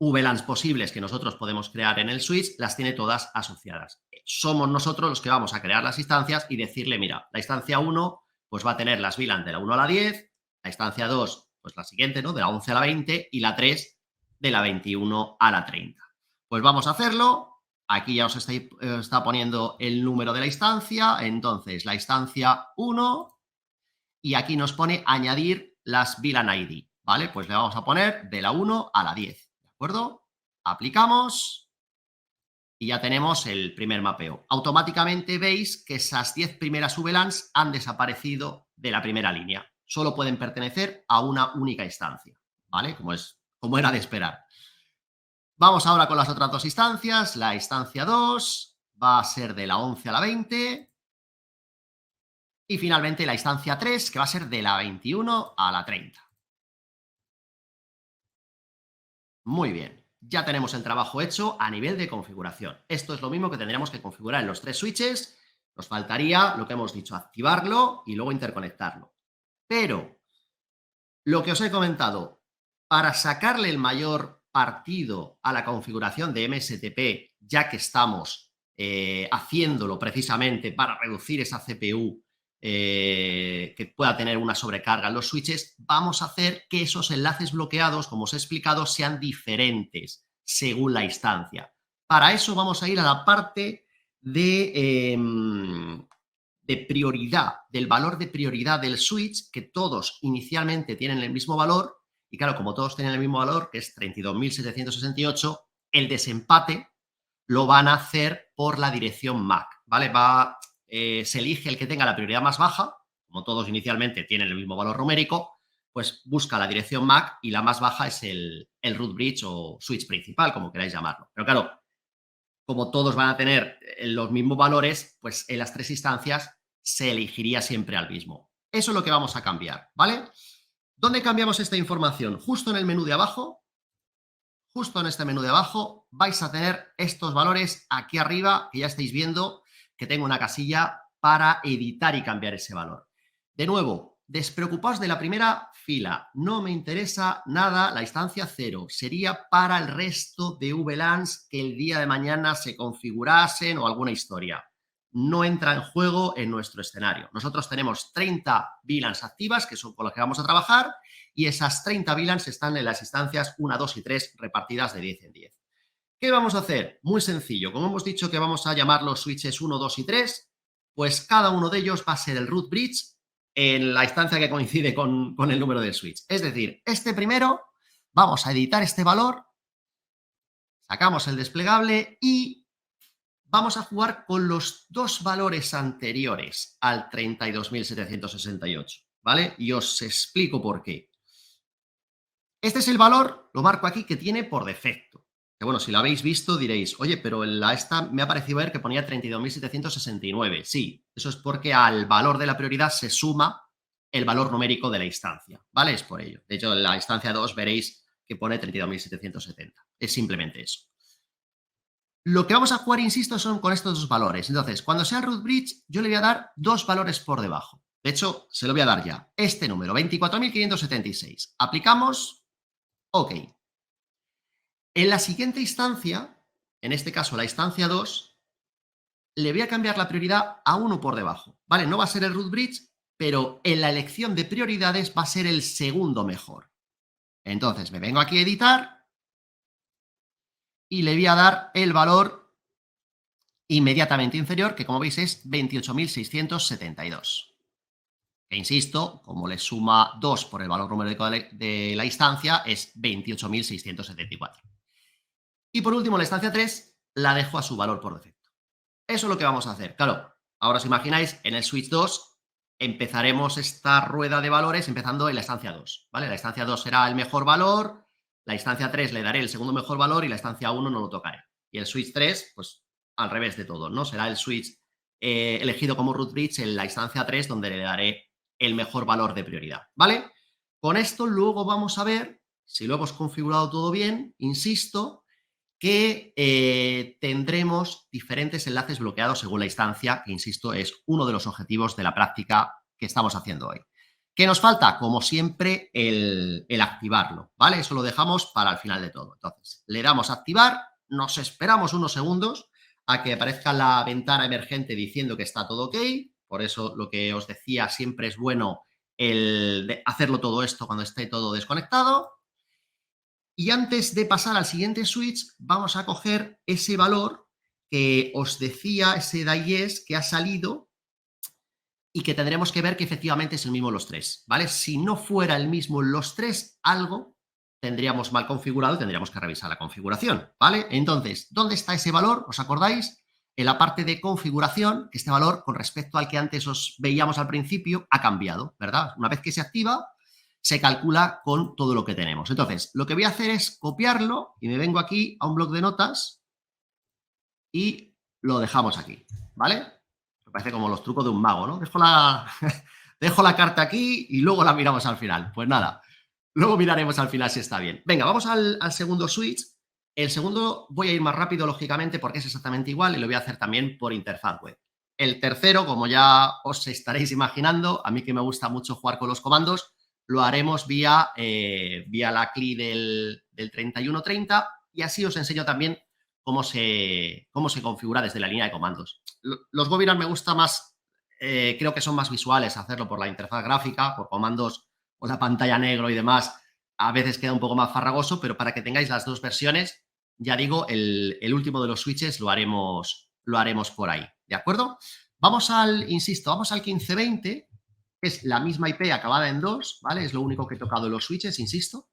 VLANs posibles que nosotros podemos crear en el switch, las tiene todas asociadas. Somos nosotros los que vamos a crear las instancias y decirle, mira, la instancia 1 pues va a tener las VLANs de la 1 a la 10, la instancia 2 pues la siguiente, ¿no? De la 11 a la 20 y la 3 de la 21 a la 30. Pues vamos a hacerlo. Aquí ya os está poniendo el número de la instancia, entonces la instancia 1 y aquí nos pone añadir las VLAN ID, ¿vale? Pues le vamos a poner de la 1 a la 10, ¿de acuerdo? Aplicamos y ya tenemos el primer mapeo. Automáticamente veis que esas 10 primeras VLANs han desaparecido de la primera línea. Solo pueden pertenecer a una única instancia, ¿vale? Como era de esperar. Vamos ahora con las otras dos instancias. La instancia 2 va a ser de la 11 a la 20. Y finalmente la instancia 3, que va a ser de la 21 a la 30. Muy bien. Ya tenemos el trabajo hecho a nivel de configuración. Esto es lo mismo que tendríamos que configurar en los tres switches. Nos faltaría, lo que hemos dicho, activarlo y luego interconectarlo. Pero lo que os he comentado, para sacarle el mayor partido a la configuración de MSTP, ya que estamos haciéndolo precisamente para reducir esa CPU que pueda tener una sobrecarga en los switches, vamos a hacer que esos enlaces bloqueados, como os he explicado, sean diferentes según la instancia. Para eso vamos a ir a la parte de prioridad, del valor de prioridad del switch, que todos inicialmente tienen el mismo valor. Y claro, como todos tienen el mismo valor, que es 32.768, el desempate lo van a hacer por la dirección MAC, ¿vale? Se elige el que tenga la prioridad más baja, como todos inicialmente tienen el mismo valor numérico, pues busca la dirección MAC y la más baja es el root bridge o switch principal, como queráis llamarlo. Pero claro, como todos van a tener los mismos valores, pues en las tres instancias se elegiría siempre al mismo. Eso es lo que vamos a cambiar, ¿vale? ¿Dónde cambiamos esta información? Justo en el menú de abajo, justo en este menú de abajo, vais a tener estos valores aquí arriba, que ya estáis viendo que tengo una casilla para editar y cambiar ese valor. De nuevo, despreocupaos de la primera fila. No me interesa nada la instancia 0. Sería para el resto de VLANs que el día de mañana se configurasen o alguna historia. No entra en juego en nuestro escenario. Nosotros tenemos 30 VLANs activas, que son con las que vamos a trabajar, y esas 30 VLANs están en las instancias 1, 2 y 3 repartidas de 10 en 10. ¿Qué vamos a hacer? Muy sencillo. Como hemos dicho que vamos a llamar los switches 1, 2 y 3, pues cada uno de ellos va a ser el root bridge en la instancia que coincide con el número del switch. Es decir, este primero, vamos a editar este valor, sacamos el desplegable y vamos a jugar con los dos valores anteriores al 32.768, ¿vale? Y os explico por qué. Este es el valor, lo marco aquí, que tiene por defecto. Que bueno, si lo habéis visto diréis, oye, pero en la esta me ha parecido ver que ponía 32.769. Sí, eso es porque al valor de la prioridad se suma el valor numérico de la instancia, ¿vale? Es por ello. De hecho, en la instancia 2 veréis que pone 32.770. Es simplemente eso. Lo que vamos a jugar, insisto, son con estos dos valores. Entonces, cuando sea el root bridge, yo le voy a dar dos valores por debajo. De hecho, se lo voy a dar ya. Este número, 24.576. Aplicamos, OK. En la siguiente instancia, en este caso la instancia 2, le voy a cambiar la prioridad a 1 por debajo. ¿Vale? No va a ser el root bridge, pero en la elección de prioridades va a ser el segundo mejor. Entonces, me vengo aquí a editar y le voy a dar el valor inmediatamente inferior, que como veis es 28.672. Que insisto, como le suma 2 por el valor numérico de la instancia, es 28.674. Y por último, la instancia 3 la dejo a su valor por defecto. Eso es lo que vamos a hacer. Claro, ahora os imagináis, en el switch 2 empezaremos esta rueda de valores empezando en la instancia 2, ¿vale? La instancia 2 será el mejor valor, la instancia 3 le daré el segundo mejor valor y la instancia 1 no lo tocaré. Y el switch 3, pues al revés de todo, ¿no? Será el switch elegido como root bridge en la instancia 3 donde le daré el mejor valor de prioridad, ¿vale? Con esto luego vamos a ver, si lo hemos configurado todo bien, insisto, que tendremos diferentes enlaces bloqueados según la instancia, que insisto, es uno de los objetivos de la práctica que estamos haciendo hoy. ¿Qué nos falta? Como siempre, el activarlo, ¿vale? Eso lo dejamos para el final de todo. Entonces, le damos a activar, nos esperamos unos segundos a que aparezca la ventana emergente diciendo que está todo OK. Por eso lo que os decía, siempre es bueno hacerlo todo esto cuando esté todo desconectado. Y antes de pasar al siguiente switch, vamos a coger ese valor que os decía, ese DIES que ha salido y que tendremos que ver que efectivamente es el mismo en los tres, ¿vale? Si no fuera el mismo en los tres, algo tendríamos mal configurado y tendríamos que revisar la configuración, ¿vale? Entonces, ¿dónde está ese valor? ¿Os acordáis? En la parte de configuración, que este valor, con respecto al que antes os veíamos al principio, ha cambiado, ¿verdad? Una vez que se activa, se calcula con todo lo que tenemos. Entonces, lo que voy a hacer es copiarlo y me vengo aquí a un bloc de notas y lo dejamos aquí, ¿vale? Me parece como los trucos de un mago, ¿no? Dejo la carta aquí y luego la miramos al final. Pues nada, luego miraremos al final si está bien. Venga, vamos al segundo switch. El segundo voy a ir más rápido, lógicamente, porque es exactamente igual y lo voy a hacer también por interfaz web. El tercero, como ya os estaréis imaginando, a mí que me gusta mucho jugar con los comandos, lo haremos vía la CLI del 3130 y así os enseño también cómo se configura desde la línea de comandos. Los webinars me gusta más, creo que son más visuales hacerlo por la interfaz gráfica, por comandos o la pantalla negro y demás, a veces queda un poco más farragoso, pero para que tengáis las dos versiones, ya digo, el último de los switches lo haremos por ahí, ¿de acuerdo? Vamos al 1520, que es la misma IP acabada en 2, ¿vale? Es lo único que he tocado en los switches, insisto.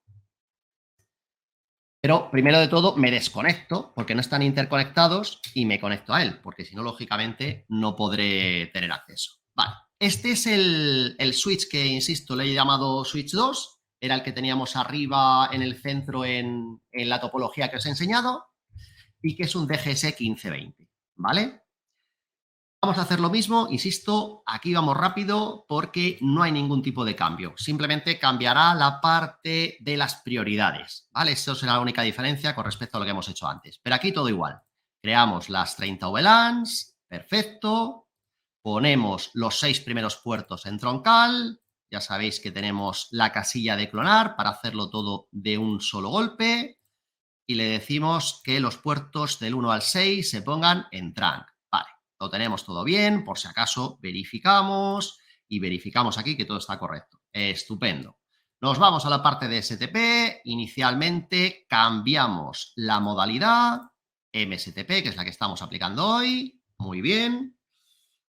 Pero primero de todo me desconecto porque no están interconectados y me conecto a él, porque si no, lógicamente, no podré tener acceso. Vale, este es el switch que, insisto, le he llamado switch 2, era el que teníamos arriba en el centro en la topología que os he enseñado y que es un DGS 1520, ¿vale? Vamos a hacer lo mismo, insisto, aquí vamos rápido porque no hay ningún tipo de cambio. Simplemente cambiará la parte de las prioridades, ¿vale? Eso será la única diferencia con respecto a lo que hemos hecho antes. Pero aquí todo igual. Creamos las 30 VLANs, perfecto. Ponemos los 6 primeros puertos en troncal. Ya sabéis que tenemos la casilla de clonar para hacerlo todo de un solo golpe. Y le decimos que los puertos del 1 al 6 se pongan en trunk. Vale. Lo tenemos todo bien, por si acaso verificamos y verificamos aquí que todo está correcto. Estupendo. Nos vamos a la parte de STP. Inicialmente cambiamos la modalidad MSTP, que es la que estamos aplicando hoy. Muy bien.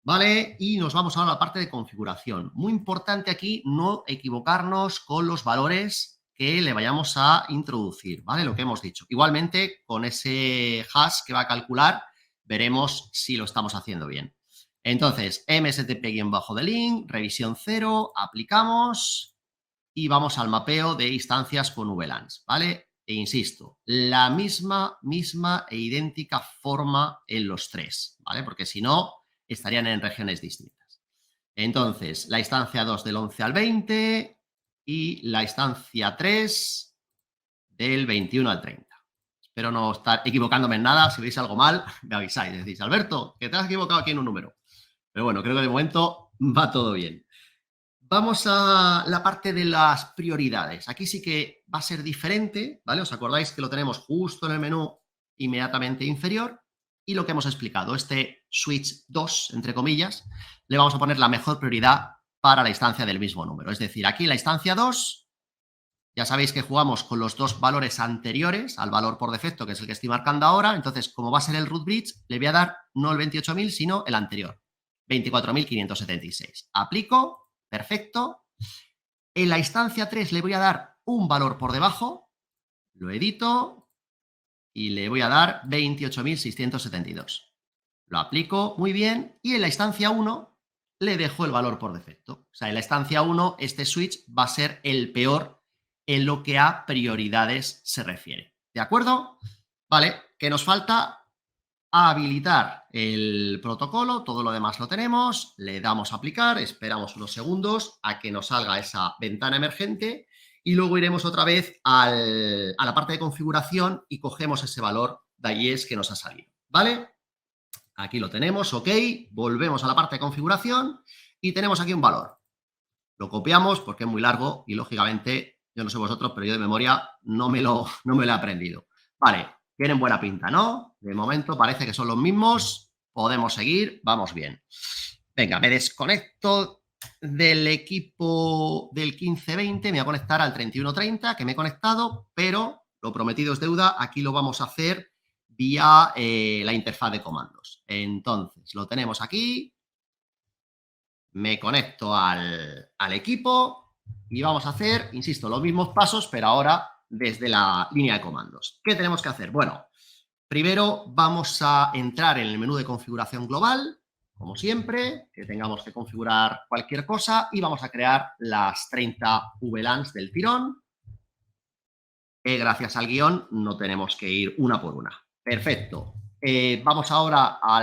¿Vale? Y nos vamos ahora a la parte de configuración. Muy importante aquí no equivocarnos con los valores que le vayamos a introducir, ¿vale? Lo que hemos dicho. Igualmente, con ese hash que va a calcular, veremos si lo estamos haciendo bien. Entonces, mstp-de-link, revisión 0, aplicamos y vamos al mapeo de instancias con VLANs, ¿vale? E insisto, la misma e idéntica forma en los tres, ¿vale? Porque si no, estarían en regiones distintas. Entonces, la instancia 2 del 11 al 20 y la instancia 3 del 21 al 30. Espero no estar equivocándome en nada. Si veis algo mal, me avisáis. Decís, Alberto, que te has equivocado aquí en un número. Pero bueno, creo que de momento va todo bien. Vamos a la parte de las prioridades. Aquí sí que va a ser diferente, ¿vale? ¿Os acordáis que lo tenemos justo en el menú inmediatamente inferior? Y lo que hemos explicado, este switch 2, entre comillas, le vamos a poner la mejor prioridad para la instancia del mismo número. Es decir, aquí en la instancia 2, ya sabéis que jugamos con los dos valores anteriores al valor por defecto, que es el que estoy marcando ahora. Entonces, como va a ser el root bridge, le voy a dar no el 28.000, sino el anterior, 24.576. Aplico. Perfecto. En la instancia 3 le voy a dar un valor por debajo, lo edito y le voy a dar 28.672. Lo aplico muy bien y en la instancia 1 le dejo el valor por defecto. O sea, en la instancia 1 este switch va a ser el peor en lo que a prioridades se refiere. ¿De acuerdo? Vale, ¿qué nos falta? A habilitar el protocolo, todo lo demás lo tenemos, le damos a aplicar, esperamos unos segundos a que nos salga esa ventana emergente y luego iremos otra vez a la parte de configuración y cogemos ese valor de IES que nos ha salido, ¿vale? Aquí lo tenemos, ok, volvemos a la parte de configuración y tenemos aquí un valor. Lo copiamos porque es muy largo y, lógicamente, yo no sé vosotros, pero yo de memoria no me lo he aprendido. Vale, tienen buena pinta, ¿no? De momento parece que son los mismos. Podemos seguir, vamos bien. Venga, me desconecto del equipo del 1520, me voy a conectar al 3130, que me he conectado, pero lo prometido es deuda. Aquí lo vamos a hacer vía la interfaz de comandos. Entonces, lo tenemos aquí. Me conecto al equipo y vamos a hacer, insisto, los mismos pasos, pero ahora desde la línea de comandos. ¿Qué tenemos que hacer? Bueno, primero vamos a entrar en el menú de configuración global, como siempre, que tengamos que configurar cualquier cosa, y vamos a crear las 30 VLANs del tirón, que gracias al guión no tenemos que ir una por una. Perfecto. Vamos ahora a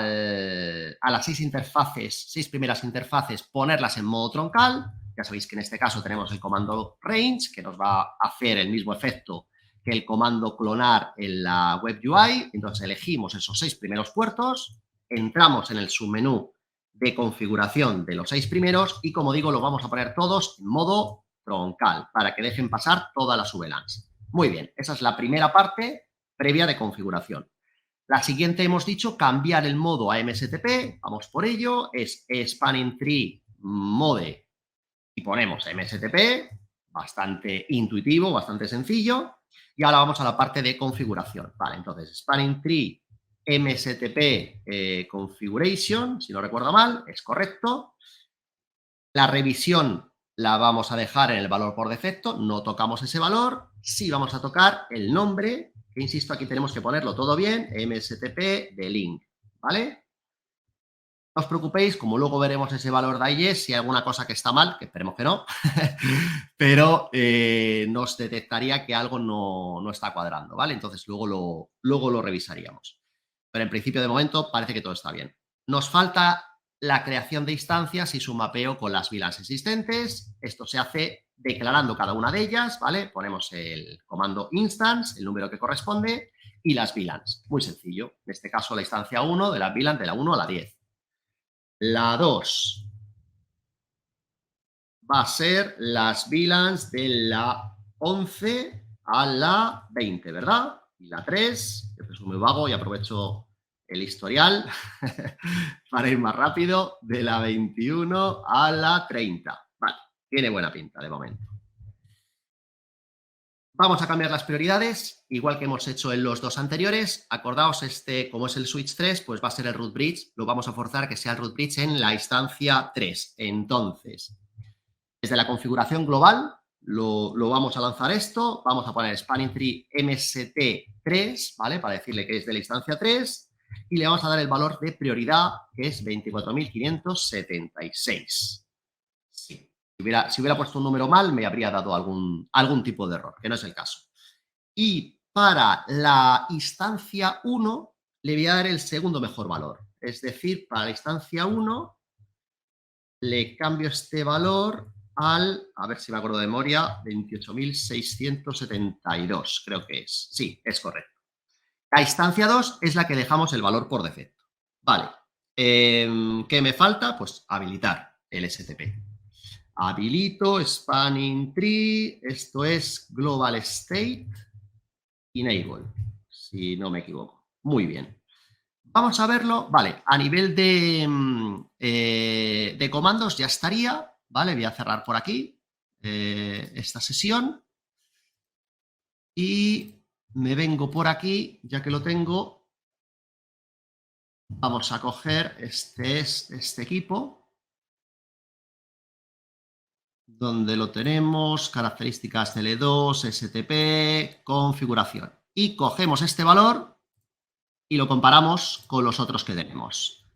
las 6 primeras interfaces, ponerlas en modo troncal. Ya sabéis que en este caso tenemos el comando range, que nos va a hacer el mismo efecto que el comando clonar en la web UI. Entonces elegimos esos 6 primeros puertos, entramos en el submenú de configuración de los 6 primeros y, como digo, los vamos a poner todos en modo troncal para que dejen pasar todas las VLANs. Muy bien, esa es la primera parte previa de configuración. La siguiente hemos dicho cambiar el modo a MSTP, vamos por ello, es Spanning Tree Mode y ponemos MSTP, bastante intuitivo, bastante sencillo. Y ahora vamos a la parte de configuración. Vale, entonces Spanning Tree MSTP Configuration, si no recuerdo mal, es correcto. La revisión la vamos a dejar en el valor por defecto, no tocamos ese valor. Sí vamos a tocar el nombre, que insisto, aquí tenemos que ponerlo todo bien, mstp-de-link, ¿vale? No os preocupéis, como luego veremos ese valor de IES, si hay alguna cosa que está mal, que esperemos que no, pero nos detectaría que algo no está cuadrando, ¿vale? Entonces luego lo revisaríamos. Pero en principio, de momento, parece que todo está bien. Nos falta la creación de instancias y su mapeo con las VLANs existentes. Esto se hace declarando cada una de ellas, ¿vale? Ponemos el comando instance, el número que corresponde, y las VLANs. Muy sencillo. En este caso, la instancia 1 de la VLAN de la 1 a la 10. La 2 va a ser las VLANs de la 11 a la 20, ¿verdad? Y la 3, que es muy vago y aprovecho el historial para ir más rápido, de la 21 a la 30. Vale, tiene buena pinta de momento. Vamos a cambiar las prioridades, igual que hemos hecho en los dos anteriores. Acordaos, como es el switch 3, pues va a ser el root bridge. Lo vamos a forzar que sea el root bridge en la instancia 3. Entonces, desde la configuración global, lo vamos a lanzar esto. Vamos a poner spanning tree MST3, ¿vale? Para decirle que es de la instancia 3. Y le vamos a dar el valor de prioridad, que es 24.576. Sí. Si hubiera puesto un número mal, me habría dado algún tipo de error, que no es el caso. Y para la instancia 1 le voy a dar el segundo mejor valor. Es decir, para la instancia 1 le cambio este valor al, a ver si me acuerdo de memoria, 28.672, creo que es. Sí, es correcto. La instancia 2 es la que dejamos el valor por defecto. Vale. ¿Qué me falta? Pues habilitar el STP. Habilito spanning tree, esto es global state enable, si no me equivoco. Muy bien. Vamos a verlo, vale, a nivel de comandos ya estaría, ¿vale? Voy a cerrar por aquí esta sesión y me vengo por aquí, ya que lo tengo, vamos a coger este equipo, donde lo tenemos, características L2, STP, configuración. Y cogemos este valor y lo comparamos con los otros que tenemos.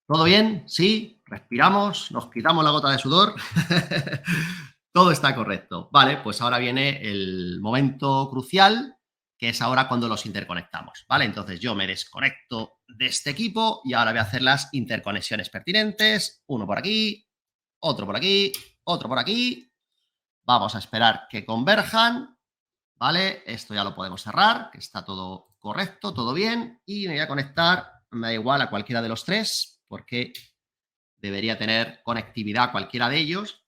¿Todo bien? ¿Sí? ¿Respiramos? ¿Nos quitamos la gota de sudor? Todo está correcto. Vale, pues ahora viene el momento crucial, que es ahora cuando los interconectamos. ¿Vale? Entonces yo me desconecto de este equipo y ahora voy a hacer las interconexiones pertinentes. Uno por aquí, otro por aquí, otro por aquí. Vamos a esperar que converjan, ¿vale? Esto ya lo podemos cerrar, que está todo correcto, todo bien. Y me voy a conectar, me da igual a cualquiera de los tres, porque debería tener conectividad cualquiera de ellos.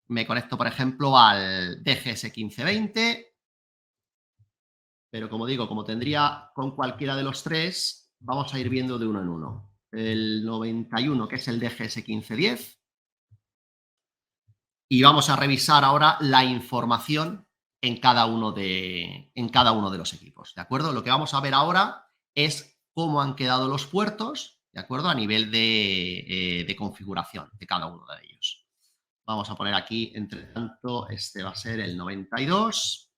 Me conecto, por ejemplo, al DGS 1520, pero como digo, como tendría con cualquiera de los tres, vamos a ir viendo de uno en uno. El 91, que es el DGS 1510. Y vamos a revisar ahora la información en cada uno de los equipos, ¿de acuerdo? Lo que vamos a ver ahora es cómo han quedado los puertos, ¿de acuerdo? A nivel de configuración de cada uno de ellos. Vamos a poner aquí, entre tanto, este va a ser el 92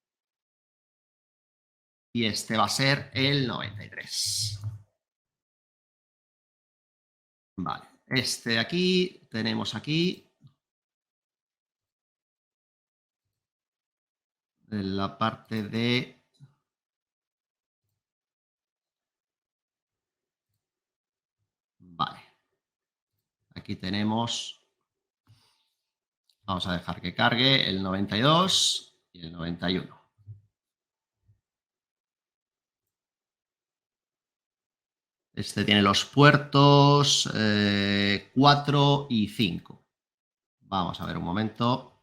y este va a ser el 93. Vale, este de aquí, tenemos aquí en la parte de... Vale, aquí tenemos... Vamos a dejar que cargue el 92 y el 91. Este tiene los puertos 4 y 5. Vamos a ver un momento.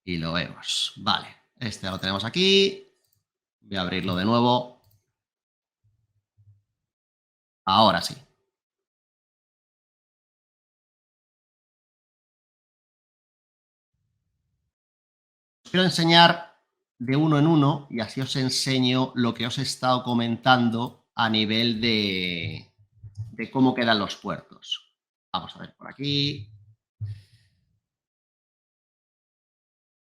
Y lo vemos. Vale, este lo tenemos aquí. Voy a abrirlo de nuevo. Ahora sí. Os quiero enseñar de uno en uno y así os enseño lo que os he estado comentando a nivel de cómo quedan los puertos. Vamos a ver por aquí.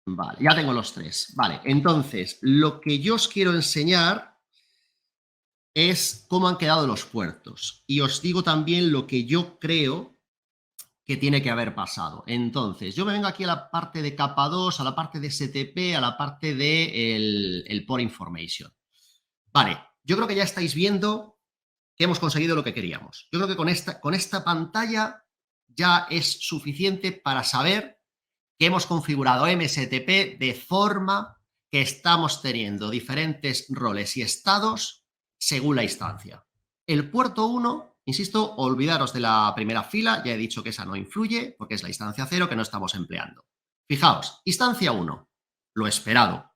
Vale, ya tengo los tres. Vale, entonces, lo que yo os quiero enseñar es cómo han quedado los puertos. Y os digo también lo que yo creo que tiene que haber pasado. Entonces, yo me vengo aquí a la parte de capa 2, a la parte de STP, a la parte de el Port Information. Vale, yo creo que ya estáis viendo que hemos conseguido lo que queríamos. Yo creo que con esta pantalla ya es suficiente para saber que hemos configurado MSTP de forma que estamos teniendo diferentes roles y estados según la instancia. El puerto 1, insisto, olvidaros de la primera fila, ya he dicho que esa no influye porque es la instancia 0 que no estamos empleando. Fijaos, instancia 1, lo esperado,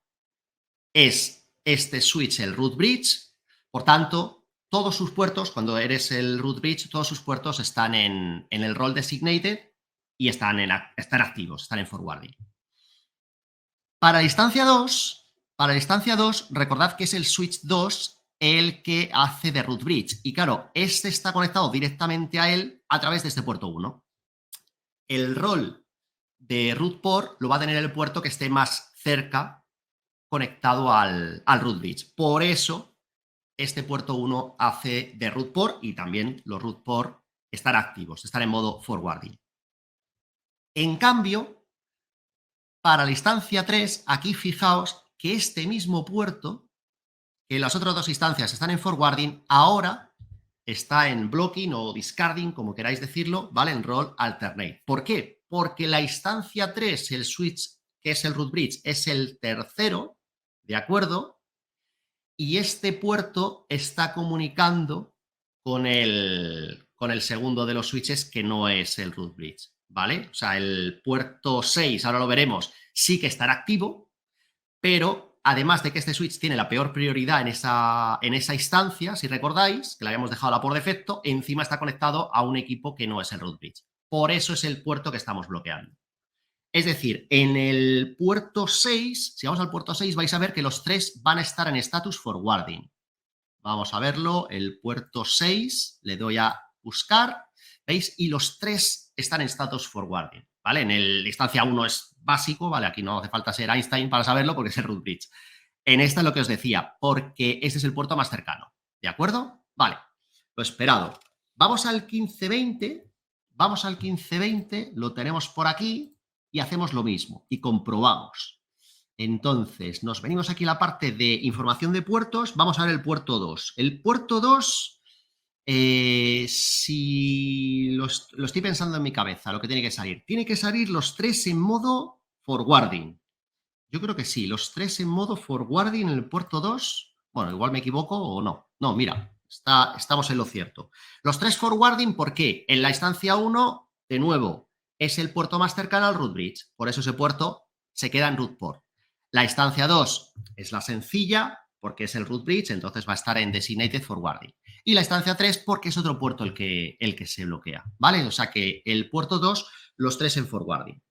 es este switch, el root bridge, por tanto, todos sus puertos, cuando eres el root bridge, todos sus puertos están en el role designated y están activos, están en forwarding. Para la instancia 2, recordad que es el switch 2 el que hace de root bridge. Y claro, este está conectado directamente a él a través de este puerto 1. El rol de root port lo va a tener el puerto que esté más cerca conectado al root bridge. Por eso, este puerto 1 hace de root port y también los root port están activos, están en modo forwarding. En cambio, para la instancia 3, aquí fijaos que este mismo puerto, que las otras dos instancias están en forwarding, ahora está en blocking o discarding, como queráis decirlo, ¿vale? En rol alternate. ¿Por qué? Porque la instancia 3, el switch, que es el root bridge, es el tercero, ¿de acuerdo? Y este puerto está comunicando con el segundo de los switches, que no es el root bridge, ¿vale? O sea, el puerto 6, ahora lo veremos, sí que estará activo, pero además de que este switch tiene la peor prioridad en esa instancia, si recordáis, que la habíamos dejado por defecto, encima está conectado a un equipo que no es el root bridge. Por eso es el puerto que estamos bloqueando. Es decir, en el puerto 6, si vamos al puerto 6, vais a ver que los tres van a estar en status forwarding. Vamos a verlo, el puerto 6, le doy a buscar, ¿veis? Y los tres están en status forwarding, ¿vale? En la instancia 1 es básico, ¿vale? Aquí no hace falta ser Einstein para saberlo porque es el root bridge. En esta es lo que os decía, porque este es el puerto más cercano, ¿de acuerdo? Vale, lo esperado. Vamos al 1520, lo tenemos por aquí y hacemos lo mismo y comprobamos. Entonces, nos venimos aquí a la parte de información de puertos. Vamos a ver el puerto 2. El puerto 2, si lo estoy pensando en mi cabeza, lo que tiene que salir los tres en modo forwarding. Yo creo que sí, los tres en modo forwarding en el puerto 2. Bueno, igual me equivoco o no. No, mira, estamos en lo cierto. Los tres forwarding, ¿por qué? En la instancia 1, de nuevo, es el puerto más cercano al root bridge. Por eso ese puerto se queda en root port. La instancia 2 es la sencilla, porque es el root bridge, entonces va a estar en designated forwarding. Y la instancia 3 porque es otro puerto el que se bloquea, ¿vale? O sea que el puerto 2, los tres en forwarding.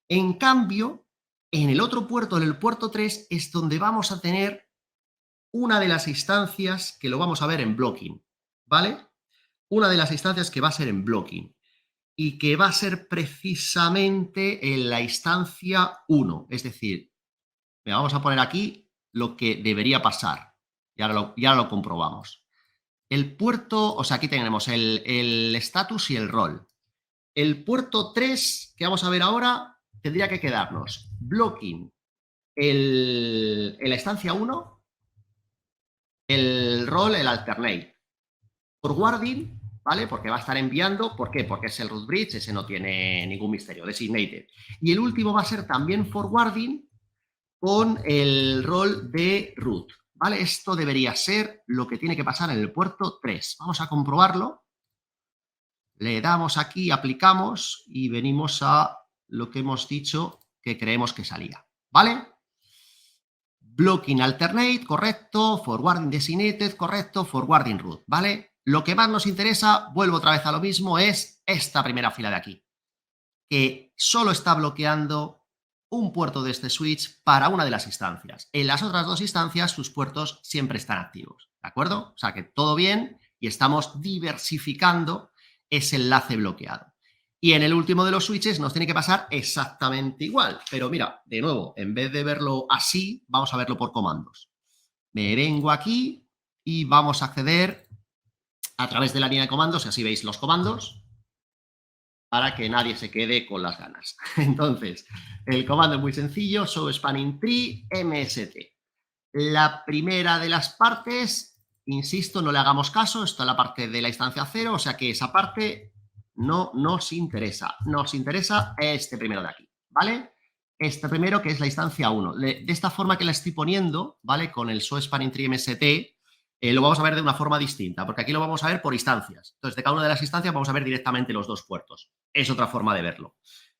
En cambio, en el otro puerto, en el puerto 3, es donde vamos a tener una de las instancias que lo vamos a ver en blocking, ¿vale? Una de las instancias que va a ser en blocking y que va a ser precisamente en la instancia 1. Es decir, vamos a poner aquí lo que debería pasar y ahora lo comprobamos. El puerto, o sea, aquí tenemos el status y el rol. El puerto 3 que vamos a ver ahora tendría que quedarnos blocking en la instancia 1, el rol, el alternate. Forwarding, ¿vale? Porque va a estar enviando. ¿Por qué? Porque es el root bridge, ese no tiene ningún misterio, designated. Y el último va a ser también forwarding con el rol de root, ¿vale? Esto debería ser lo que tiene que pasar en el puerto 3. Vamos a comprobarlo. Le damos aquí, aplicamos y venimos a lo que hemos dicho que creemos que salía, ¿vale? Blocking alternate, correcto. Forwarding designated, correcto. Forwarding root, ¿vale? Lo que más nos interesa, vuelvo otra vez a lo mismo, es esta primera fila de aquí, que solo está bloqueando un puerto de este switch para una de las instancias. En las otras dos instancias, sus puertos siempre están activos, ¿de acuerdo? O sea que todo bien y estamos diversificando ese enlace bloqueado. Y en el último de los switches nos tiene que pasar exactamente igual. Pero mira, de nuevo, en vez de verlo así, vamos a verlo por comandos. Me vengo aquí y vamos a acceder a través de la línea de comandos, y así veis los comandos, para que nadie se quede con las ganas. Entonces, el comando es muy sencillo, show spanning tree mst. La primera de las partes, insisto, no le hagamos caso, esto es la parte de la instancia 0, o sea que esa parte no nos interesa. Nos interesa este primero de aquí, ¿vale? Este primero que es la instancia 1. De esta forma que la estoy poniendo, ¿vale? Con el show spanning tree mst, lo vamos a ver de una forma distinta, porque aquí lo vamos a ver por instancias. Entonces, de cada una de las instancias vamos a ver directamente los dos puertos. Es otra forma de verlo.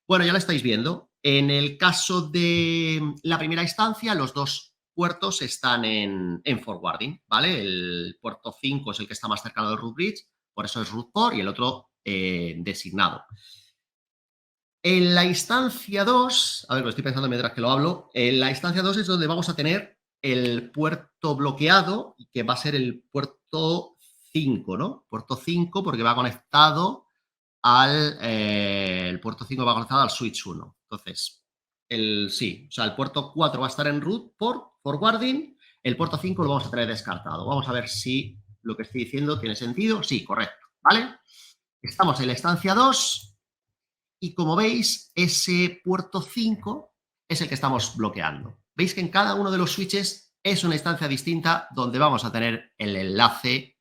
Bueno, ya lo estáis viendo. En el caso de la primera instancia, los dos puertos están en forwarding, ¿vale? El puerto 5 es el que está más cercano del root bridge, por eso es root port, y el otro designado. En la instancia 2, a ver, lo estoy pensando mientras que lo hablo, en la instancia 2 es donde vamos a tener el puerto bloqueado, que va a ser el puerto 5, ¿no? Puerto 5 porque va conectado el puerto 5 va conectado al switch 1. Entonces, sí, o sea, el puerto 4 va a estar en root por forwarding, el puerto 5 lo vamos a tener descartado. Vamos a ver si lo que estoy diciendo tiene sentido. Sí, correcto, ¿vale? Estamos en la instancia 2 y como veis, ese puerto 5 es el que estamos bloqueando. Veis que en cada uno de los switches es una instancia distinta donde vamos a tener el enlace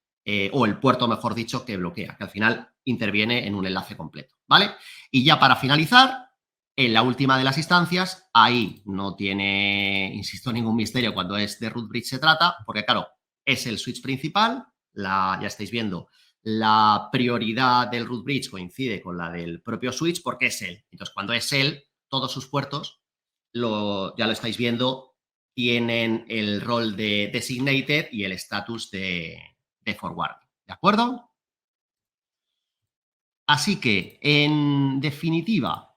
o el puerto, mejor dicho, que bloquea, que al final interviene en un enlace completo, ¿vale? Y ya para finalizar, en la última de las instancias, ahí no tiene, insisto, ningún misterio cuando es de root bridge se trata, porque claro, es el switch principal, ya estáis viendo, la prioridad del root bridge coincide con la del propio switch porque es él. Entonces, cuando es él, todos sus puertos, ya lo estáis viendo, tienen el rol de designated y el estatus de forward. ¿De acuerdo? Así que, en definitiva,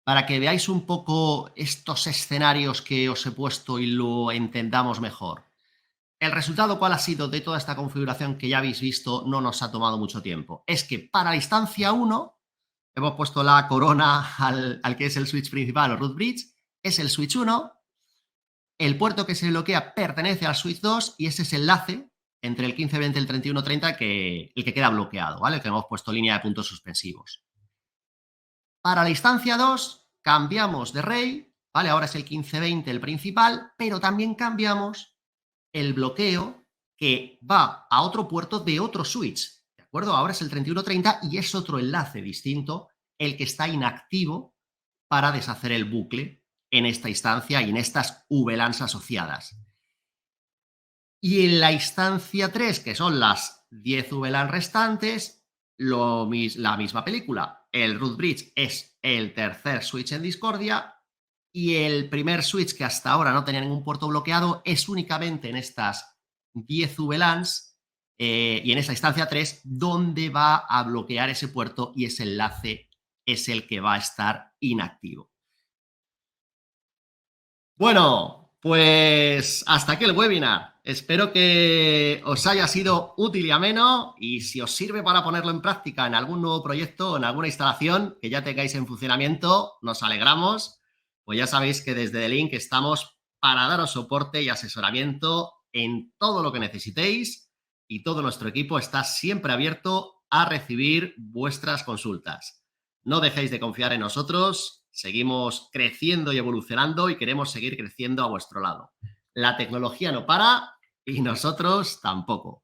para que veáis un poco estos escenarios que os he puesto y lo entendamos mejor. ¿El resultado cuál ha sido de toda esta configuración que ya habéis visto? No nos ha tomado mucho tiempo. Es que para la instancia 1 hemos puesto la corona al que es el switch principal o root bridge, es el switch 1, el puerto que se bloquea pertenece al switch 2 y ese es el enlace entre el 1520 y el 3130 el que queda bloqueado, ¿vale? Que hemos puesto línea de puntos suspensivos. Para la instancia 2 cambiamos de rey, ¿vale? Ahora es el 1520 el principal, pero también cambiamos el bloqueo que va a otro puerto de otro switch, ¿de acuerdo? Ahora es el 3130 y es otro enlace distinto el que está inactivo para deshacer el bucle en esta instancia y en estas VLANs asociadas. Y en la instancia 3, que son las 10 VLAN restantes, la misma película. El root bridge es el tercer switch en discordia y el primer switch que hasta ahora no tenía ningún puerto bloqueado es únicamente en estas 10 VLANs y en esa instancia 3 donde va a bloquear ese puerto y ese enlace es el que va a estar inactivo. Bueno, pues hasta aquí el webinar. Espero que os haya sido útil y ameno y si os sirve para ponerlo en práctica en algún nuevo proyecto o en alguna instalación que ya tengáis en funcionamiento, nos alegramos. Pues ya sabéis que desde The Link estamos para daros soporte y asesoramiento en todo lo que necesitéis y todo nuestro equipo está siempre abierto a recibir vuestras consultas. No dejéis de confiar en nosotros, seguimos creciendo y evolucionando y queremos seguir creciendo a vuestro lado. La tecnología no para y nosotros tampoco.